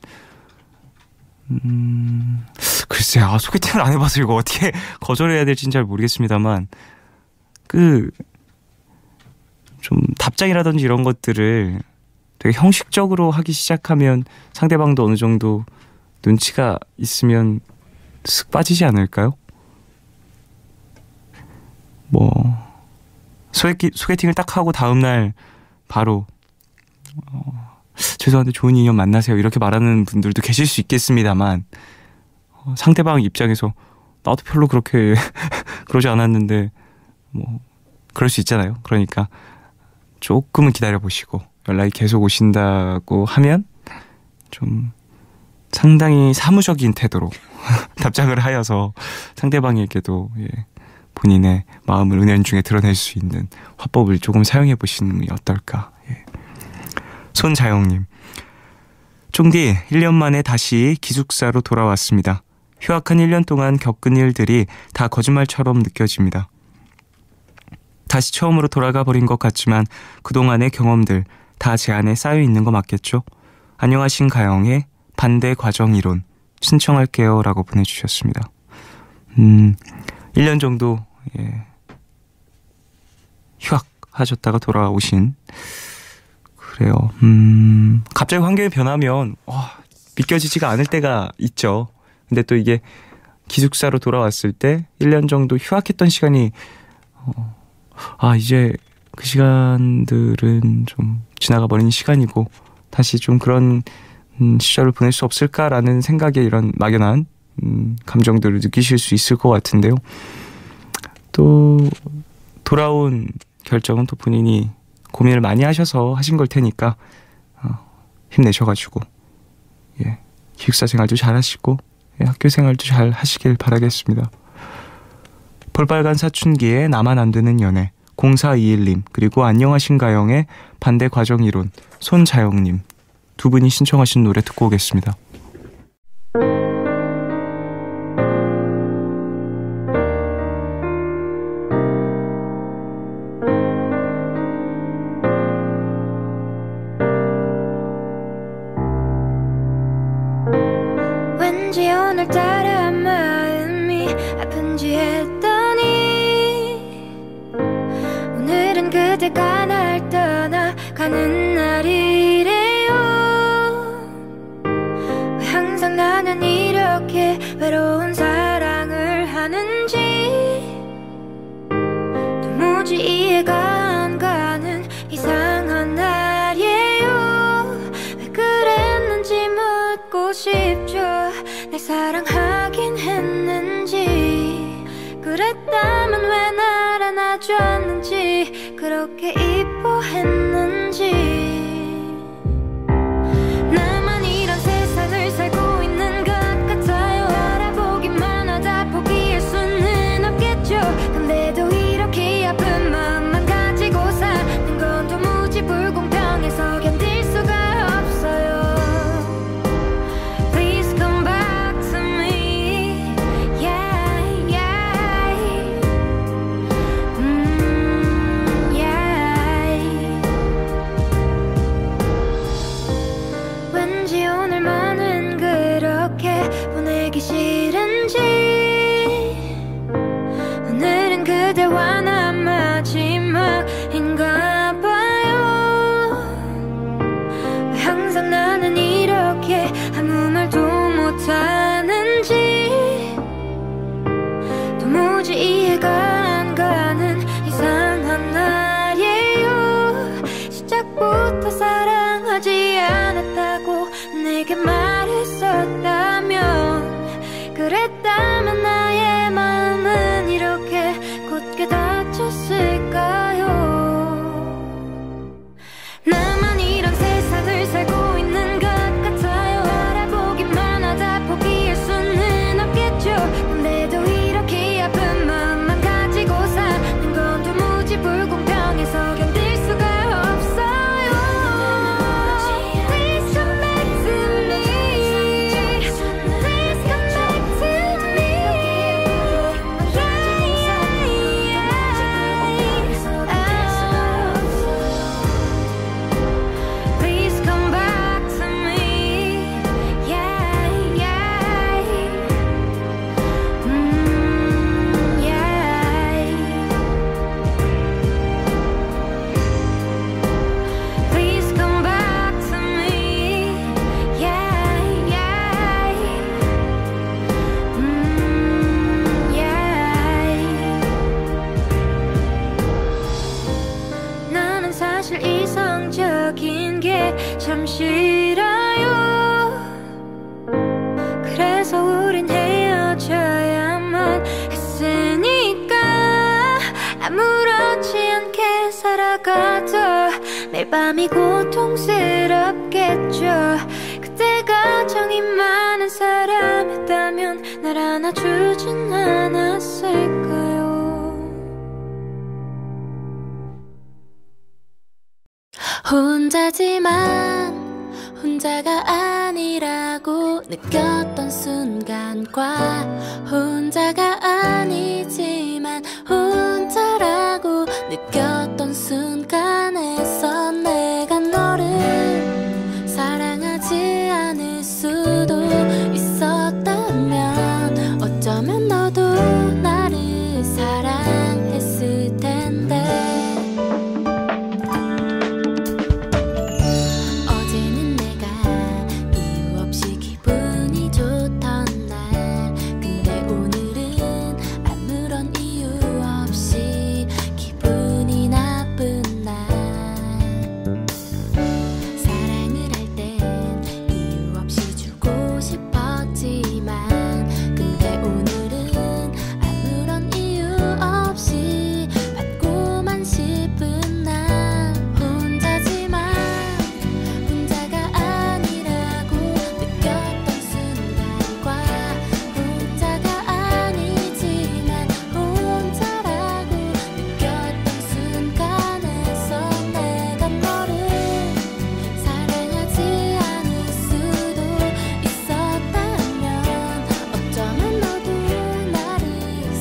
글쎄요. 소개팅을 안 해봐서 이거 어떻게 거절해야 될지는 잘 모르겠습니다만 좀 답장이라든지 이런 것들을 되게 형식적으로 하기 시작하면 상대방도 어느 정도 눈치가 있으면 쓱 빠지지 않을까요? 뭐 소개팅을 딱 하고 다음날 바로 죄송한데 좋은 인연 만나세요 이렇게 말하는 분들도 계실 수 있겠습니다만 상대방 입장에서 나도 별로 그렇게 그러지 않았는데 뭐 그럴 수 있잖아요. 그러니까 조금은 기다려보시고 연락이 계속 오신다고 하면 좀 상당히 사무적인 태도로 답장을 하여서 상대방에게도 본인의 마음을 은연중에 드러낼 수 있는 화법을 조금 사용해 보시는 게 어떨까. 손자영님 쫑디 1년 만에 다시 기숙사로 돌아왔습니다. 휴학한 1년 동안 겪은 일들이 다 거짓말처럼 느껴집니다. 다시 처음으로 돌아가 버린 것 같지만 그동안의 경험들 다 제 안에 쌓여 있는 거 맞겠죠? 안녕하신 가영의 반대 과정 이론 신청할게요 라고 보내주셨습니다. 1년 정도 휴학하셨다가 돌아오신 그래요. 갑자기 환경이 변하면 믿겨지지가 않을 때가 있죠. 근데 또 이게 기숙사로 돌아왔을 때 1년 정도 휴학했던 시간이 이제 그 시간들은 좀 지나가 버린 시간이고 다시 좀 그런 시절을 보낼 수 없을까라는 생각에 이런 막연한 감정들을 느끼실 수 있을 것 같은데요. 또 돌아온 결정은 또 본인이 고민을 많이 하셔서 하신 걸 테니까 힘내셔가지고 기숙사 생활도 잘 하시고 학교 생활도 잘 하시길 바라겠습니다. 볼빨간 사춘기에 나만 안 되는 연애 0421님 그리고 안녕하신 가영의 반대 과정 이론 손자영님 두 분이 신청하신 노래 듣고 오겠습니다. 왠지 오늘따라 마음이 아픈지 했더니 오늘은 그대가 날 떠나가는 날이래요. 왜 항상 나는 이렇게 외로운 사랑을 하는지 도무지 이해가 안 가는 이상한 날이에요. 왜 그랬는지 묻고 싶죠. 날 사랑하긴 했는지 그랬다면 왜 날 안아줬는지 그렇게 이뻐했는지 나만 이런 세상을 살고 있는 것 같아요. 알아보기만 하다 포기할 수는 없겠죠. 근데도 이렇게 아픈 마음만 가지고 사는 건 도무지 불공평해서 견딜 수가 없어요. Please come back to me. Yeah, yeah. Yeah. 왠지 오늘만은 그렇게 보내기 싫은지 오늘은 그대와 나 마지막인가 봐요. 왜 항상 나는 이렇게 아무 말도 못하는지 도무지 이해가 안 가는 이상한 날이에요. 시작부터 사랑하지 않았다고 내게 말했었다면 그랬다면 나의 마음은 이렇게 곧게 다쳤을까요? 나만 이런 세상을 살고 있는 것 같아요. 알아보기만 하다 포기할 수는 없겠죠. 근데도 이렇게 아픈 마음만 가지고 사는 건 도무지 불공평해서 견딜 수가 없어요. Please come back to me. Please come back to me. Please come back to me. Yeah, yeah. Yeah. Please come back to me. Yeah, yeah. Yeah. 나는 사실 이성적인 게 참 싫어요. 그래서 우린 헤어져야만 했으니까 아무렇지 않게 살아가도 매일 밤이 고통스럽겠죠. 그때가 정이 많은 사람이었다면 날 안아주진 않았을까요? 혼자지만 혼자가 아니라고 느꼈던 순간과 혼자가 아니지만 혼자라고 느꼈던 순간에서 내가 너를 사랑하지 않을 수도 있었다면 어쩌면 너도 나를 사랑했을 텐데 어제는 내가 이유 없이 기분이 좋던 날 근데 오늘은 아무런 이유 없이 기분이 나쁜 날 사랑을 할 땐 이유 없이 주고 싶었지만 근데 오늘은 아무런 이유 없이 받고만 싶은 날 혼자지만 혼자가 아니라고 느꼈던 순간과 혼자가 아니지만 혼자라고 느꼈던 순간에서 내가 너를 사랑하지 않을 수도 있었다면 어쩌면 너도 나를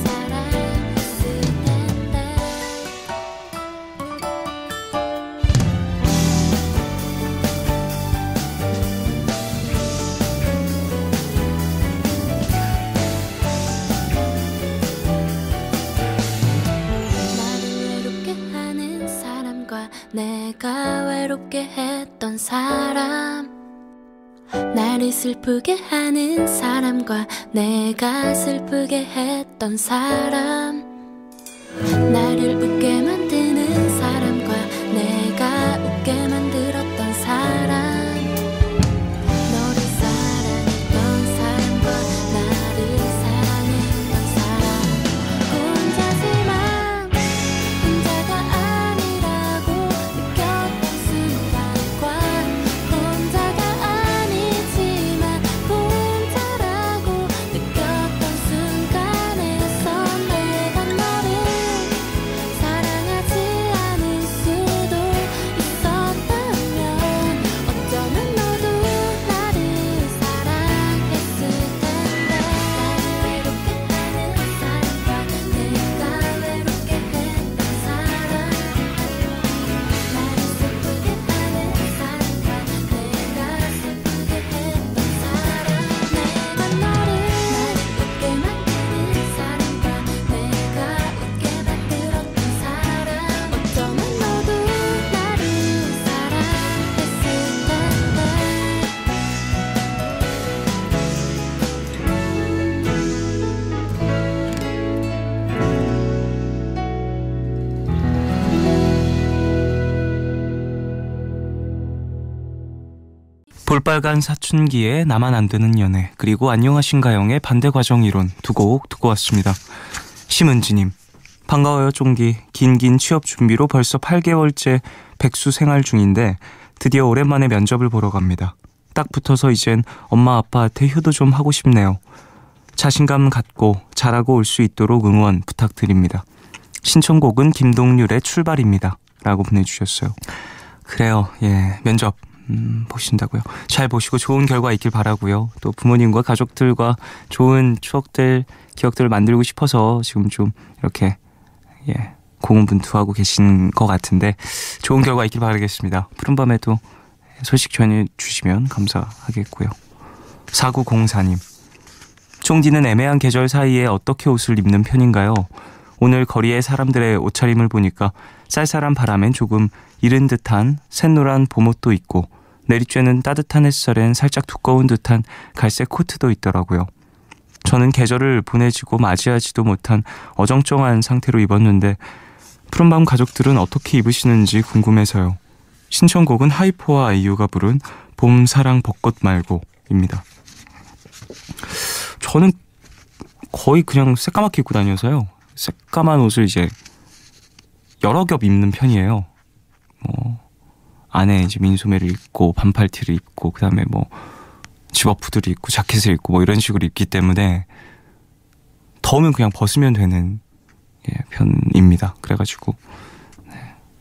사랑했을 텐데 나를 외롭게 하는 사람과 내가 외롭게 했던 사람 나를 슬프게 하는 사람과 내가 슬프게 했던 사람 나를 웃게 만드는 사람과 내가 웃게 만들었던 사람 너를 사랑했던 사람과 나를 사랑했던 사람 볼빨간 사춘기에 나만 안 되는 연애, 그리고 안녕하신가영의 반대 과정 이론 두 곡 듣고 왔습니다. 심은지님, 반가워요 쫑디. 긴 취업 준비로 벌써 8개월째 백수 생활 중인데 드디어 오랜만에 면접을 보러 갑니다. 딱 붙어서 이젠 엄마 아빠한테 효도 좀 하고 싶네요. 자신감 갖고 잘하고 올 수 있도록 응원 부탁드립니다. 신청곡은 김동률의 출발입니다 라고 보내주셨어요. 그래요. 예, 면접 보신다고요. 잘 보시고 좋은 결과 있길 바라고요. 또 부모님과 가족들과 좋은 추억들, 기억들을 만들고 싶어서 지금 좀 이렇게 고군분투하고 계신 것 같은데 좋은 결과 있길 바라겠습니다. 푸른밤에도 소식 전해주시면 감사하겠고요. 4904님, 쫑디는 애매한 계절 사이에 어떻게 옷을 입는 편인가요? 오늘 거리의 사람들의 옷차림을 보니까 쌀쌀한 바람엔 조금 이른 듯한 샛노란 봄옷도 있고 내리쬐는 따뜻한 햇살엔 살짝 두꺼운 듯한 갈색 코트도 있더라고요. 저는 계절을 보내지고 맞이하지도 못한 어정쩡한 상태로 입었는데 푸른밤 가족들은 어떻게 입으시는지 궁금해서요. 신청곡은 하이포와 아이유가 부른 봄, 사랑, 벚꽃 말고입니다. 저는 거의 그냥 새까맣게 입고 다녀서요. 새까만 옷을 이제 여러 겹 입는 편이에요. 안에 이제 민소매를 입고 반팔티를 입고 그다음에 집어프들을 입고 자켓을 입고 이런 식으로 입기 때문에 더우면 그냥 벗으면 되는 편입니다. 그래가지고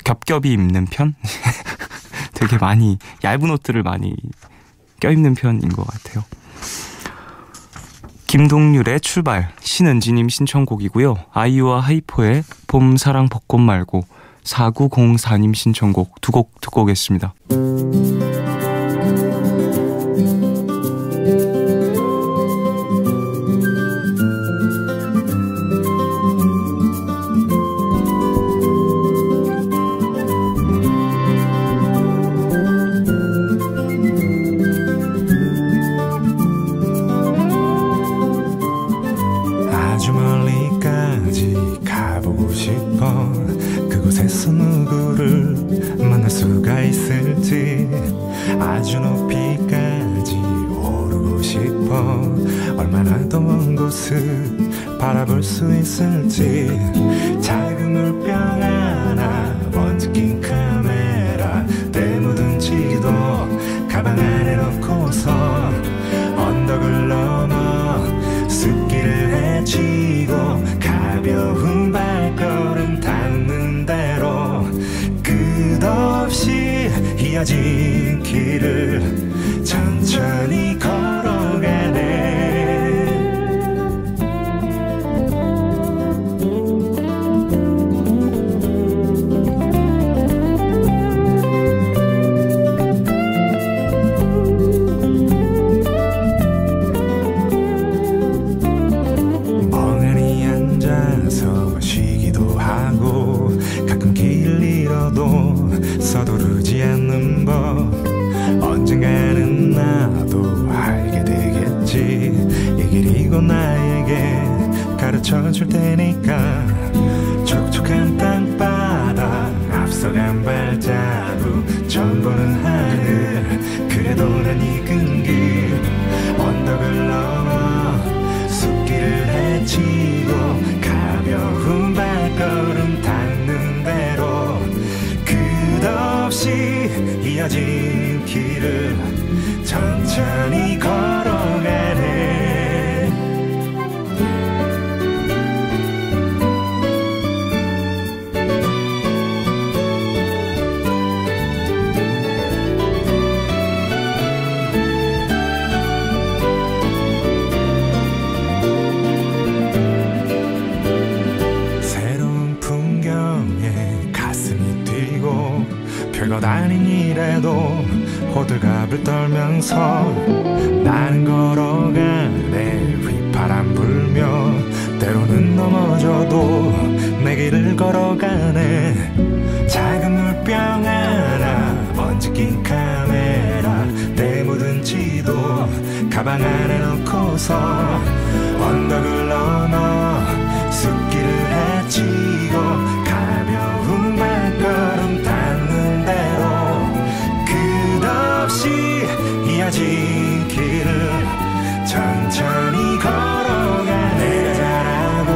겹겹이 입는 편? 되게 많이 얇은 옷들을 많이 껴입는 편인 것 같아요. 김동률의 출발, 신은지님 신청곡이고요. 아이유와 하이포의 봄, 사랑, 벚꽃 말고 4904님 신청곡 두 곡 듣고 오겠습니다. 아주 멀리까지 가보고 싶어. 그곳에서 누구를 만날 수가 있을지. 아주 높이까지 오르고 싶어. 얼마나 더 먼 곳을 바라볼 수 있을지. 작은 물병 하나, 먼지 낀 카메라, 때 묻은 지도 가방 안에 넣고서 언덕을 넘어 숲길을 헤치고 가벼운 발걸음 닿는 대로 끝없이 이어진 길을 천천히 걸어가네. 서두르지 않는 법 언젠가는 나도 알게 되겠지. 이 길이고 나에게 가르쳐줄 테니까. 촉촉한 땅바닥 앞서간 발자국 처음 보는 하늘. 그래도 난 익은 길 언덕을 넘어 숲길을 헤치고 가벼운 발걸음 닿는 대로 끝없이 이어진 길을 천천히 걸어가네. 새로운 풍경에 가슴이 뛰고 별것 아닌 일에도 호들갑을 떨면서 나는 걸어가네. 휘파람 불며 때로는 넘어져도 내 길을 걸어가네. 작은 물병 하나, 먼지 낀 카메라, 때 묻은 지도 가방 안에 넣고서 언덕을 넘어 숲길을 헤치고 가벼운 발걸음 닿는 대로 끝없이 이어진 가진 길을 천천히 걸어가. 내가 잘하고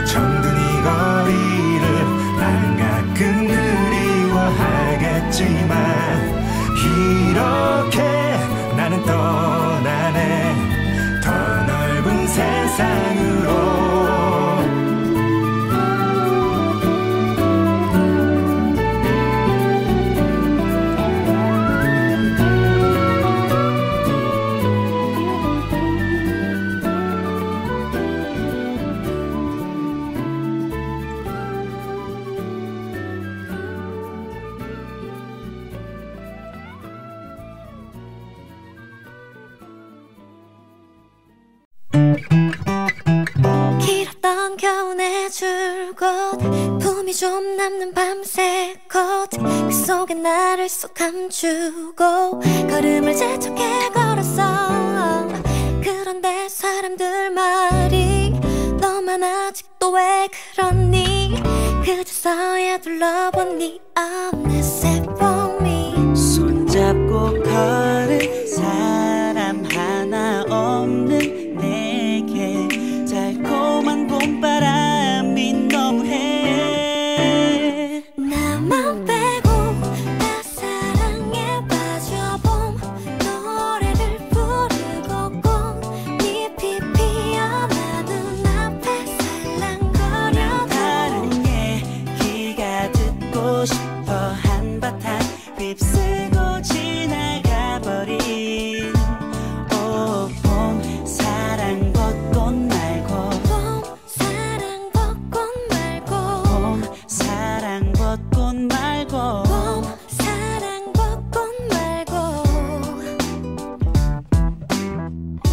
정든 이 거리를 나는 가끔 그리워하겠지만 이렇게 나는 떠나네 더 넓은 세상으로. 길었던 겨울의 줄곧 품이 좀 남는 밤새 컷그 속에 나를 쏙 감추고 걸음을 재촉해 걸었어. 그런데 사람들 말이 너만 아직도 왜 그러니 그제서야 둘러본 네 어느새 봄이. 손잡고 걸은 사람 하나 없는 내게 달콤한 봄바람이 너무해. 나만 빼고 다 사랑에 빠져봄 노래를 부르고 꽃잎이 피어나 눈앞에 살랑거려. 다른 얘기가 듣고 싶어 한바탕 휩쓸고 지나가버린 오 봄 사랑 벚꽃 말고 봄 사랑 벚꽃 말고 봄 사랑 벚꽃 말고 봄 사랑 벚꽃 말고.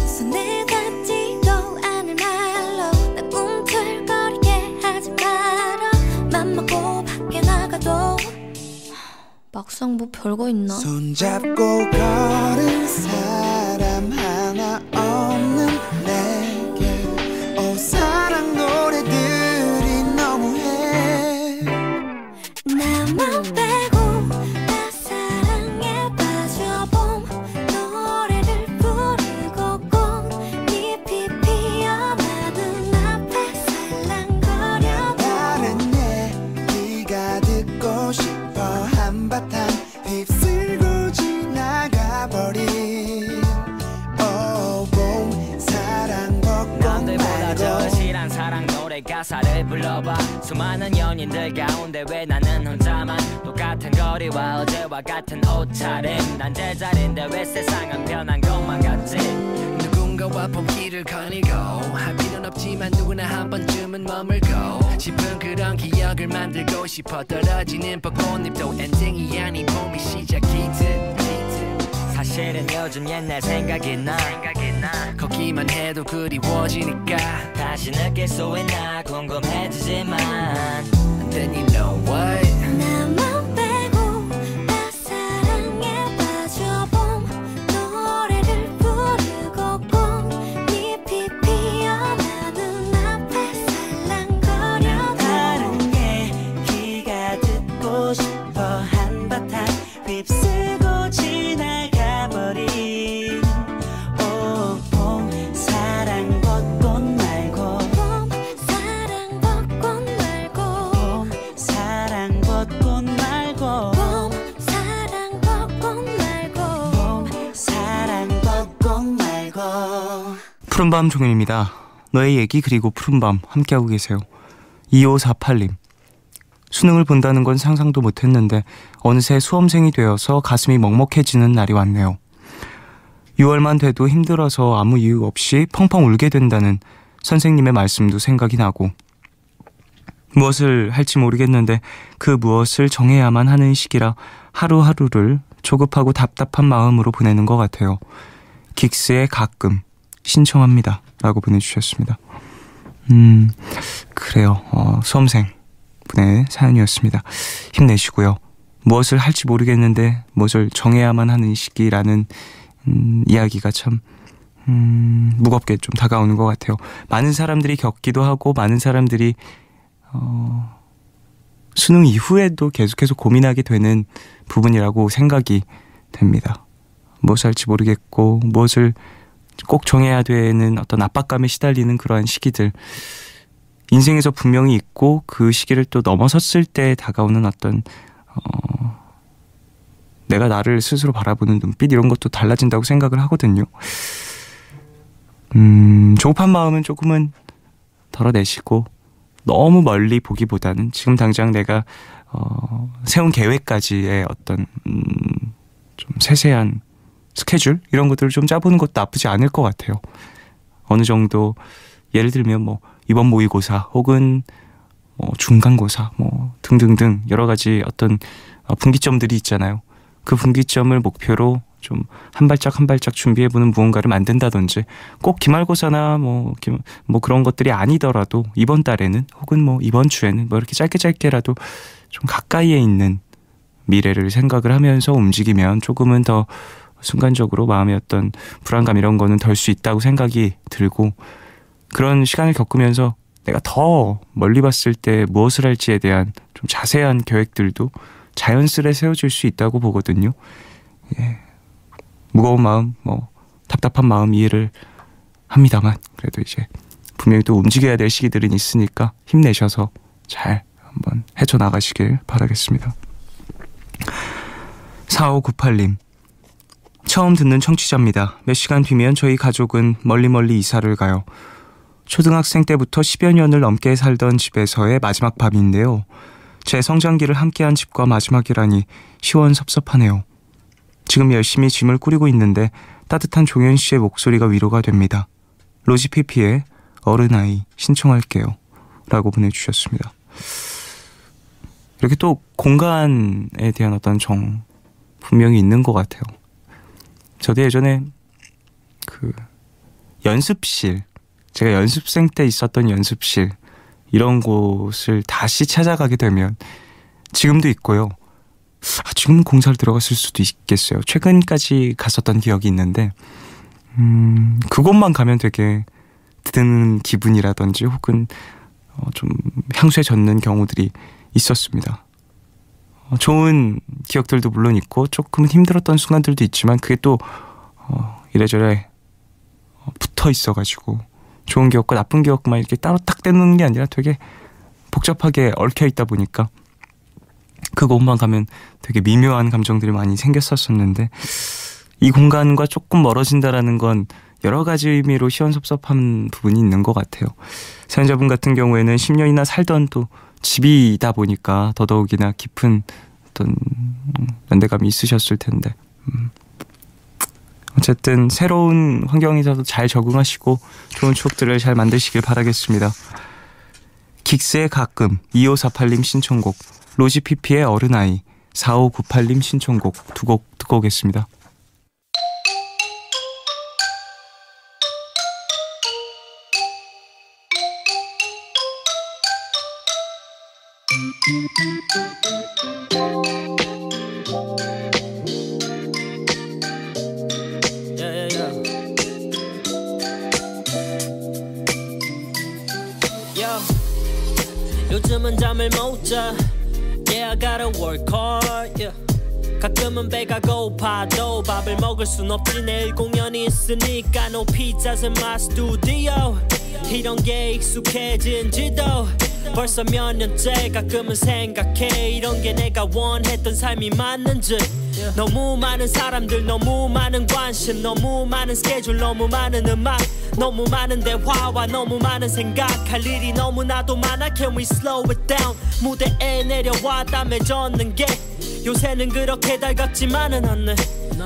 손에 닿지도 않을 말로 나 꿈틀거리게 하지 마라. 맘먹고 밖에 나가도 막상 뭐 별거 있나? 손잡고 걸은 사람 하나 없는 내게 오 사랑 노래들이 너무해. 나만 빼고 다 사랑에 빠져봄 노래를 부르고 꽃잎이 피어나 눈앞에 살랑거려. 다른 얘기가 듣고 싶어 한바탕 휩쓸고 지나가버린 오 봄 사랑 벚꽃 남들보다 더 말고 실한 사랑 노래 가사를 불러봐. 수많은 연인들 가운데 왜 나는 혼자만 똑같은 거리와 어제와 같은 옷차림. 난 제자리인데 왜 세상은 변한 것만 같지. 누군가와 봄길을 거닐고 할 필요는 없지만 누구나 한 번쯤은 머물고 싶은 그런 기억을 만들고 싶어. 떨어지는 벚꽃잎도 엔딩이 아닌 봄이 시작이듯. 사실은 요즘 옛날 생각이 나. 걷기만 해도 그리워지니까 다시 느낄 수 있나 궁금해지지만 Then you know what 나만 빼고 다 사랑에 빠져봄 노래를 부르고 꽃잎이 피어나 눈앞에 살랑거려. 다른 얘기가 듣고 싶어 한바탕 휩쓸고 지나가버린 오 봄 사랑 벚꽃 말고 봄 사랑 벚꽃 말고 봄 사랑 벚꽃 말고 봄 사랑 벚꽃 말고 봄 사랑 벚꽃 말고. 푸른밤 종현입니다. 너의 얘기 그리고 푸른밤 함께하고 계세요. 2548님. 수능을 본다는 건 상상도 못했는데 어느새 수험생이 되어서 가슴이 먹먹해지는 날이 왔네요. 6월만 돼도 힘들어서 아무 이유 없이 펑펑 울게 된다는 선생님의 말씀도 생각이 나고 무엇을 할지 모르겠는데 그 무엇을 정해야만 하는 시기라 하루하루를 조급하고 답답한 마음으로 보내는 것 같아요. 긱스의 가끔 신청합니다 라고 보내주셨습니다. 그래요. 수험생 분의 사연이었습니다. 힘내시고요. 무엇을 할지 모르겠는데 무엇을 정해야만 하는 시기라는 이야기가 참 무겁게 좀 다가오는 것 같아요. 많은 사람들이 겪기도 하고 많은 사람들이 수능 이후에도 계속해서 고민하게 되는 부분이라고 생각이 됩니다. 무엇을 할지 모르겠고 무엇을 꼭 정해야 되는 어떤 압박감에 시달리는 그러한 시기들, 인생에서 분명히 있고 그 시기를 또 넘어섰을 때 다가오는 어떤 내가 나를 스스로 바라보는 눈빛, 이런 것도 달라진다고 생각을 하거든요. 조급한 마음은 조금은 덜어내시고 너무 멀리 보기보다는 지금 당장 내가 세운 계획까지의 어떤 좀 세세한 스케줄, 이런 것들을 좀 짜보는 것도 나쁘지 않을 것 같아요. 어느 정도 예를 들면 뭐 이번 모의고사 혹은 중간고사 등등등 여러 가지 어떤 분기점들이 있잖아요. 그 분기점을 목표로 좀 한 발짝 한 발짝 준비해보는 무언가를 만든다든지, 꼭 기말고사나 그런 것들이 아니더라도 이번 달에는 혹은 이번 주에는 이렇게 짧게라도 좀 가까이에 있는 미래를 생각을 하면서 움직이면 조금은 더 순간적으로 마음의 어떤 불안감, 이런 거는 덜 수 있다고 생각이 들고, 그런 시간을 겪으면서 내가 더 멀리 봤을 때 무엇을 할지에 대한 좀 자세한 계획들도 자연스레 세워질 수 있다고 보거든요. 예. 무거운 마음, 답답한 마음 이해를 합니다만, 그래도 이제 분명히 또 움직여야 될 시기들은 있으니까 힘내셔서 잘 한번 헤쳐나가시길 바라겠습니다. 4598님, 처음 듣는 청취자입니다. 몇 시간 뒤면 저희 가족은 멀리 이사를 가요. 초등학생 때부터 10여 년을 넘게 살던 집에서의 마지막 밤인데요. 제 성장기를 함께한 집과 마지막이라니 시원섭섭하네요. 지금 열심히 짐을 꾸리고 있는데 따뜻한 종현 씨의 목소리가 위로가 됩니다. 로지피피의 어른아이 신청할게요. 라고 보내주셨습니다. 이렇게 또 공간에 대한 어떤 정 분명히 있는 것 같아요. 저도 예전에 그 연습실, 제가 연습생 때 있었던 연습실, 이런 곳을 다시 찾아가게 되면, 지금도 있고요. 지금은 공사를 들어갔을 수도 있겠어요. 최근까지 갔었던 기억이 있는데 그곳만 가면 되게 드는 기분이라든지 혹은 좀 향수에 젖는 경우들이 있었습니다. 좋은 기억들도 물론 있고 조금은 힘들었던 순간들도 있지만 그게 또 이래저래 붙어 있어가지고 좋은 기억과 나쁜 기억만 이렇게 따로 딱 떼놓는 게 아니라 되게 복잡하게 얽혀 있다 보니까 그곳만 가면 되게 미묘한 감정들이 많이 생겼었는데, 이 공간과 조금 멀어진다라는 건 여러 가지 의미로 시원섭섭한 부분이 있는 것 같아요. 사연자분 같은 경우에는 10년이나 살던 또 집이다 보니까 더더욱이나 깊은 어떤 연대감이 있으셨을 텐데, 어쨌든 새로운 환경에서도 잘 적응하시고 좋은 추억들을 잘 만드시길 바라겠습니다. 긱스의 가끔, 2548님 신청곡, 로지피피의 어른아이, 4598님 신청곡 두 곡 듣고 오겠습니다. 요즘은 잠을 못 자. Yeah, I gotta work hard. Yeah. 가끔은 배가 고파도 밥을 먹을 순 없지. 내일 공연이 있으니까 no pizzas in my studio. 이런 게 익숙해진지도 벌써 몇 년째 가끔은 생각해. 이런 게 내가 원했던 삶이 맞는지. 너무 많은 사람들, 너무 많은 관심, 너무 많은 스케줄, 너무 많은 음악, 너무 많은 대화와 너무 많은 생각. 할 일이 너무나도 많아. Can we slow it down? 무대에 내려와 땀에 젖는 게 요새는 그렇게 달갑지만은 않네.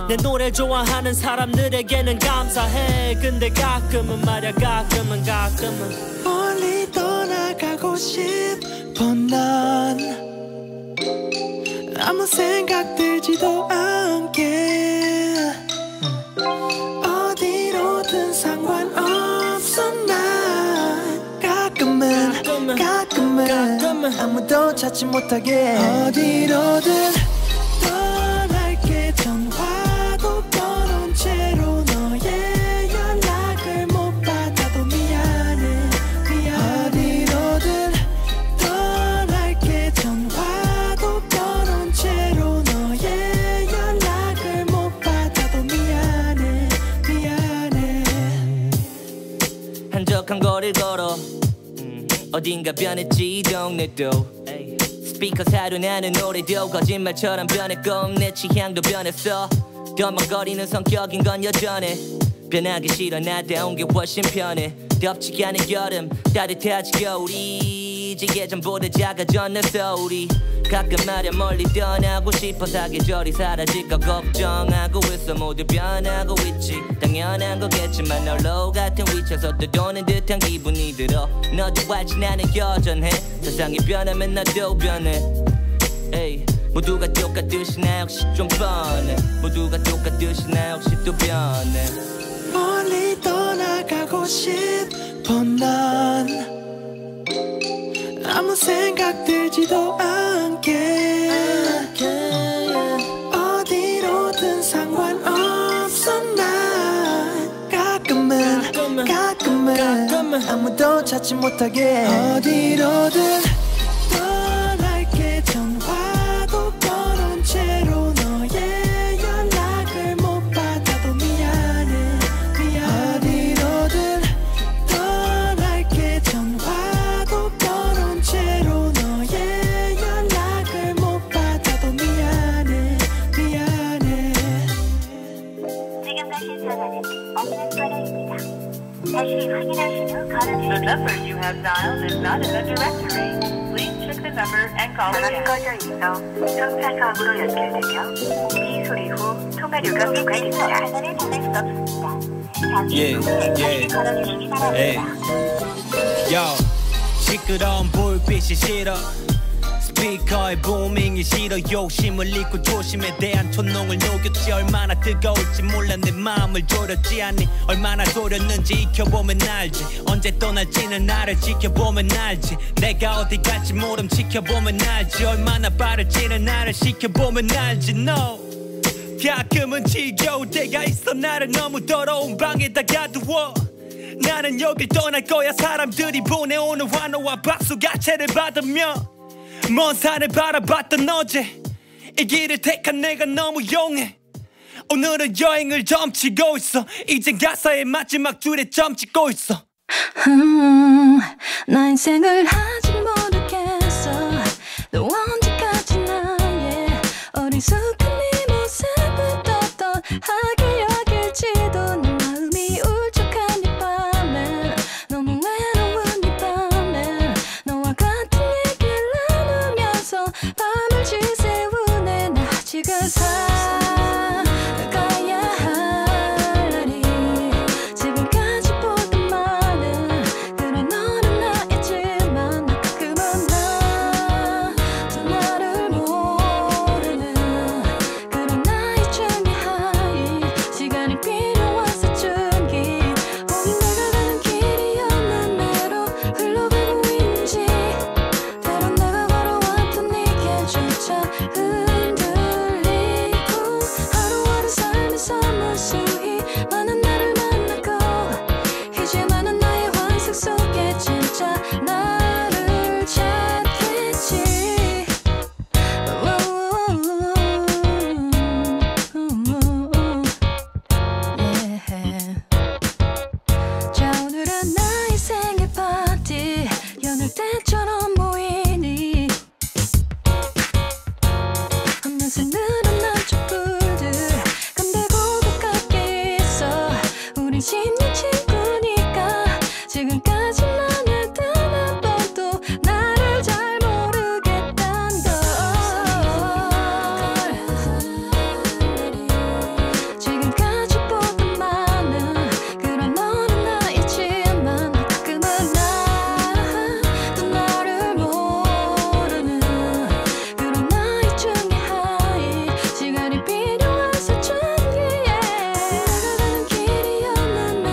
내 노래 좋아하는 사람들에게는 감사해. 근데 가끔은 말야, 가끔은 멀리 떠나가고 싶어. 난 아무 생각 들지도 않게 어디로든 상관없어. 난 가끔은 아무도 찾지 못하게 어디로든 떠날게. 전화도 꺼놓은 채로 너의 연락을 못 받아도 미안해. 어디로든 떠날게. 전화도 꺼놓은 채로 너의 연락을 못 받아도 미안해. 어딘가 변했지 이 동네도 스피커 사료 나는 노래도 거짓말처럼 변했고 내 취향도 변했어 도망거리는 성격인 건 여전해 변하기 싫어 나다운 게 훨씬 편해 덥지 않은 여름 따뜻하지 겨울이 이제 예전보다 작아졌는서 우리 가끔 말야 멀리 떠나고 싶어 사계절이 사라질까 걱정하고 있어 모두 변하고 있지 당연한 거겠지만 널로 같은 위치에서 떠도는 듯한 기분이 들어 너도 알지 나는 여전해 세상이 변하면 나도 변해 에이 모두가 똑같듯이 나 역시 좀 뻔해 모두가 똑같듯이 나 역시 또 변해 멀리 떠나가고 싶어 난 아무 생각 들지도 않게 어디로든 상관없어 난 가끔은 아무도 찾지 못하게 어디로든 떠날게 전화도 꺼놓은 채로 너의 연락을 못 받아도 미안해 어디로든 떠날게 전화도 꺼놓은 채로 너의 연락을 못 받아도 미안해 지금 가신 전화는 없는 번호입니다. 다시 확인하신 후 걸어주세요. The number you have dialed is not in the directory. Please check the number and call again. 전원이 꺼져 있어 전파사업으로 연결되며 이 소리 후 통화료가 부과됩니다. 전화를 받을 수 없습니다. 잠시 후 다시 걸어주시기 바랍니다. Yo, 시끄러운 불빛이 싫어 스피커의 부밍이 싫어 욕심을 잃고 조심에 대한 촌농을 녹였지 얼마나 뜨거울지 몰라 내 마음을 졸였지 않니 얼마나 졸였는지 익혀보면 알지 언제 떠날지는 나를 지켜보면 알지 내가 어디 갈지 모름 지켜보면 알지 얼마나 빠를지는 나를 시켜보면 알지 No 가끔은 지겨울 때가 있어 나를 너무 더러운 방에다 가두어 나는 여길 떠날 거야 사람들이 보내오는 환호와 박수 가채를 받으며 먼 산을 바라봤던 어제 이 길을 택한 내가 너무 용해 오늘은 여행을 점치고 있어 이젠 가사의 마지막 줄에 점 찍고 있어 나 인생을 아직 모르겠어 너 언제까지 나의 어리숙한 네 모습을 떳떳하게 여길지도 내 마음이 울적한 이 밤에 너무 외로운 이 밤에 너와 같은 얘기를 나누면서 밤을 지새우네 나 지금 살아가야 할 날이 지금까지 보던 많은 그래 너는 나였지만 나 가끔은 나도 나를 모르는 그런 나의 중에 하이 시간이 필요해서 준기 오늘 내가 가는 길이었는 대로 흘러가고 있는지 때론 내가 걸어왔던 네게조차 흔들리고 하루하루 살면서 무수히 많은 나를 만나고 이제 많은 나의 환상 속에 진짜 나를 찾겠지 자 오늘은 나의 생일 파티 여느 때처럼 보이니 하면서 늘어난 촛불들 감대고 가깝게 있어 우린 10년 친구니까 지금까지 나는 단 한 번도 나를 잘 모르겠단 걸 지금까지 보던 많은 그런 너는 나이지만 나 가끔은 나도 나를 모르는 그런 나의 중에 하이 시간이 필요해서 준기에 내가 가는 길이었는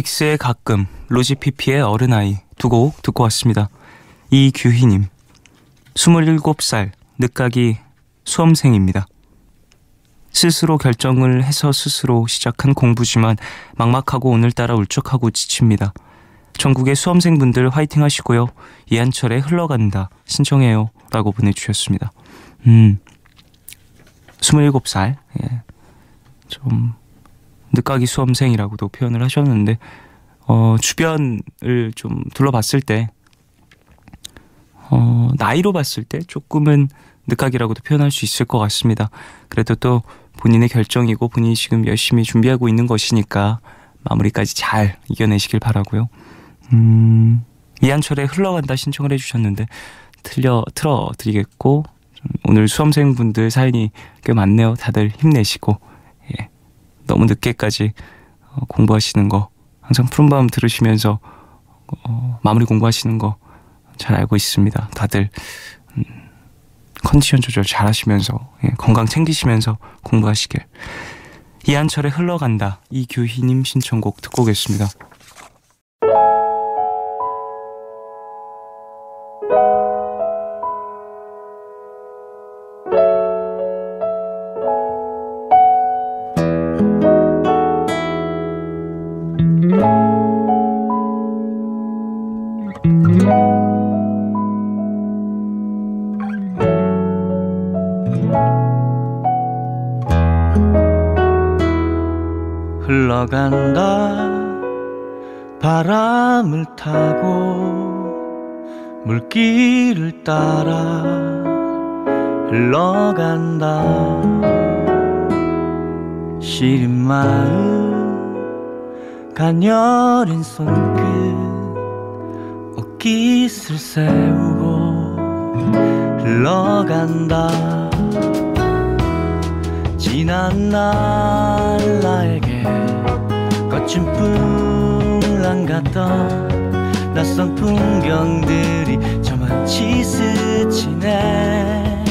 데이식스의 가끔, 로지피피의 어른아이 두 곡 듣고 왔습니다. 이규희님, 27살 늦가기 수험생입니다. 스스로 결정을 해서 스스로 시작한 공부지만 막막하고 오늘따라 울적하고 지칩니다. 전국의 수험생분들 화이팅 하시고요. 이한철의 흘러간다 신청해요 라고 보내주셨습니다. 27살, 예. 좀 늦가기 수험생이라고도 표현을 하셨는데 주변을 좀 둘러봤을 때 나이로 봤을 때 조금은 늦가기라고도 표현할 수 있을 것 같습니다. 그래도 또 본인의 결정이고 본인이 지금 열심히 준비하고 있는 것이니까 마무리까지 잘 이겨내시길 바라고요. 이한철의 흘러간다 신청을 해주셨는데 틀어드리겠고, 오늘 수험생분들 사연이 꽤 많네요. 다들 힘내시고, 예. 너무 늦게까지 공부하시는 거 항상 푸른밤 들으시면서 마무리 공부하시는 거 잘 알고 있습니다. 다들 컨디션 조절 잘 하시면서, 예, 건강 챙기시면서 공부하시길. 이한철의 흘러간다, 이규희님 신청곡 듣고 오겠습니다. 흘러간다 바람을 타고 물길을 따라 흘러간다 시린 마음 가녀린 손끝 옷깃을 세우고 흘러간다 지난 날 나에게 거친 풍랑 같던 낯선 풍경들이 저만치 스치네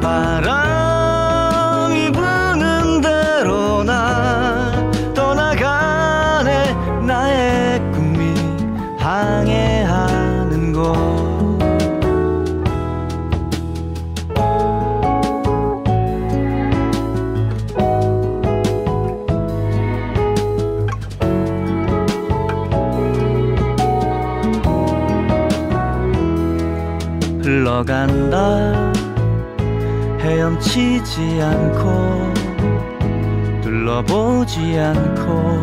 바람이 부는 대로 난 떠나가네 나의 꿈이 항해하는 곳 흘러간다 헤엄치지 않고 둘러보지 않고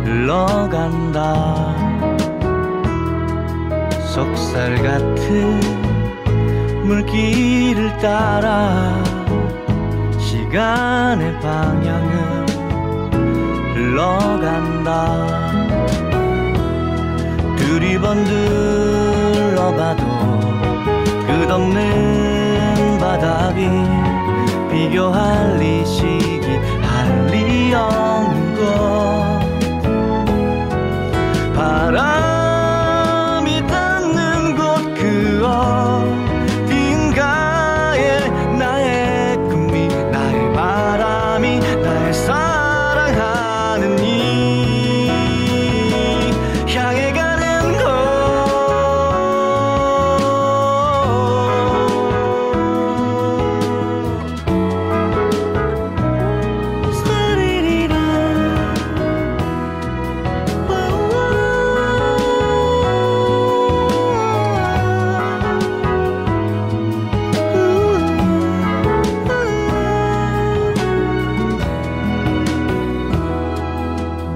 흘러간다 속살 같은 물길을 따라 시간의 방향은 흘러간다 두리번 둘러봐도 끝없는 바닥이 비교할 리 시기 할 리 없는 곳 바람이 닿는 곳 그 어딘가에 나의 꿈이 나의 바람이 나의 사랑하는 이 향해 가는 곳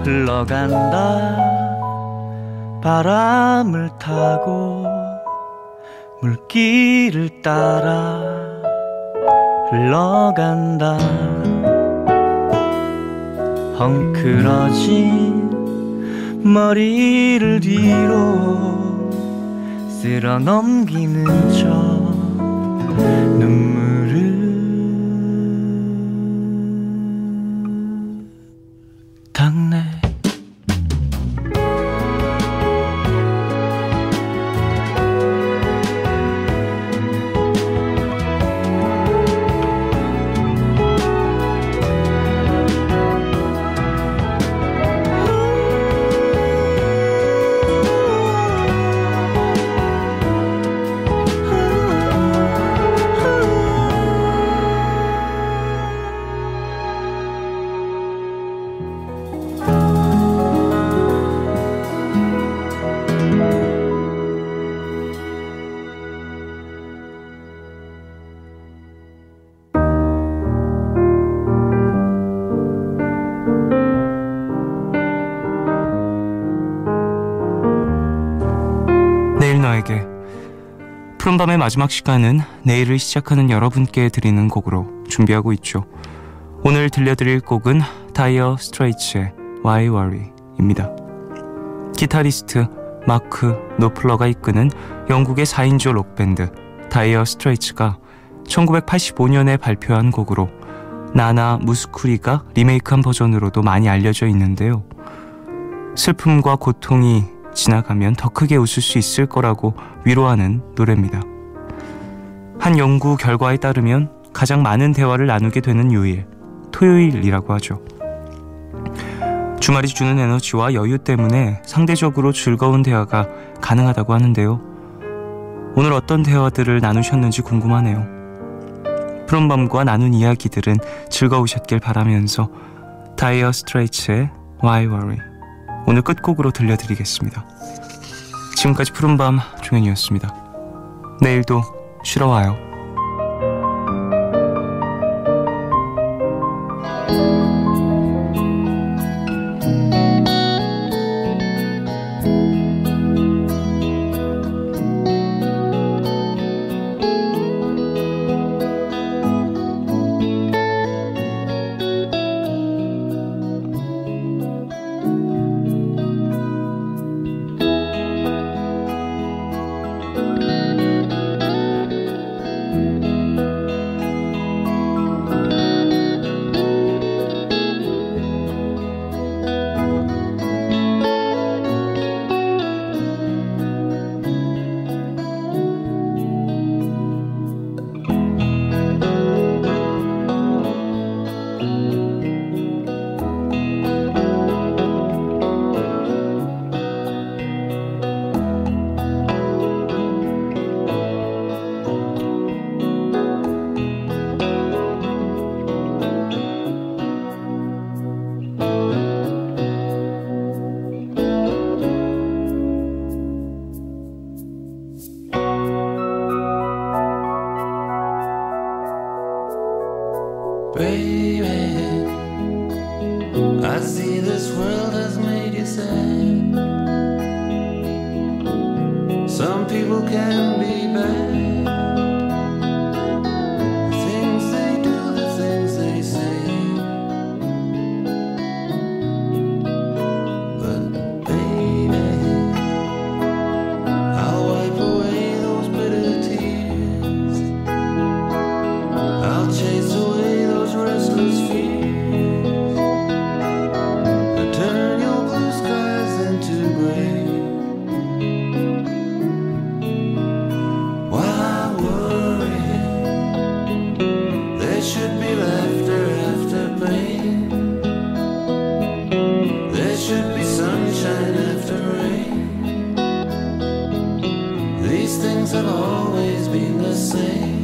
흘러간다 바람을 타고 물길을 따라 흘러간다 헝클어진 머리를 뒤로 쓸어 넘기는 저 눈물을 닦네 내일 너에게. 푸른밤의 마지막 시간은 내일을 시작하는 여러분께 드리는 곡으로 준비하고 있죠. 오늘 들려드릴 곡은 다이어 스트레이츠의 Why Worry입니다. 기타리스트 마크 노플러가 이끄는 영국의 4인조 록밴드 다이어 스트레이츠가 1985년에 발표한 곡으로 나나 무스쿠리가 리메이크한 버전으로도 많이 알려져 있는데요. 슬픔과 고통이 지나가면 더 크게 웃을 수 있을 거라고 위로하는 노래입니다. 한 연구 결과에 따르면 가장 많은 대화를 나누게 되는 요일, 토요일이라고 하죠. 주말이 주는 에너지와 여유 때문에 상대적으로 즐거운 대화가 가능하다고 하는데요. 오늘 어떤 대화들을 나누셨는지 궁금하네요. 푸른밤과 나눈 이야기들은 즐거우셨길 바라면서 다이어 스트레이츠의 Why Worry 오늘 끝곡으로 들려드리겠습니다. 지금까지 푸른밤 종현이었습니다. 내일도 쉬러 와요. Baby, I see this world has made you sad. Some people can be bad. The things they do, the things they say. But baby, I'll wipe away those bitter tears. I'll chase away those restless fears, and turn your blue skies into gray. Why worry? There should be laughter after pain. There should be sunshine after rain. These things have always been the same.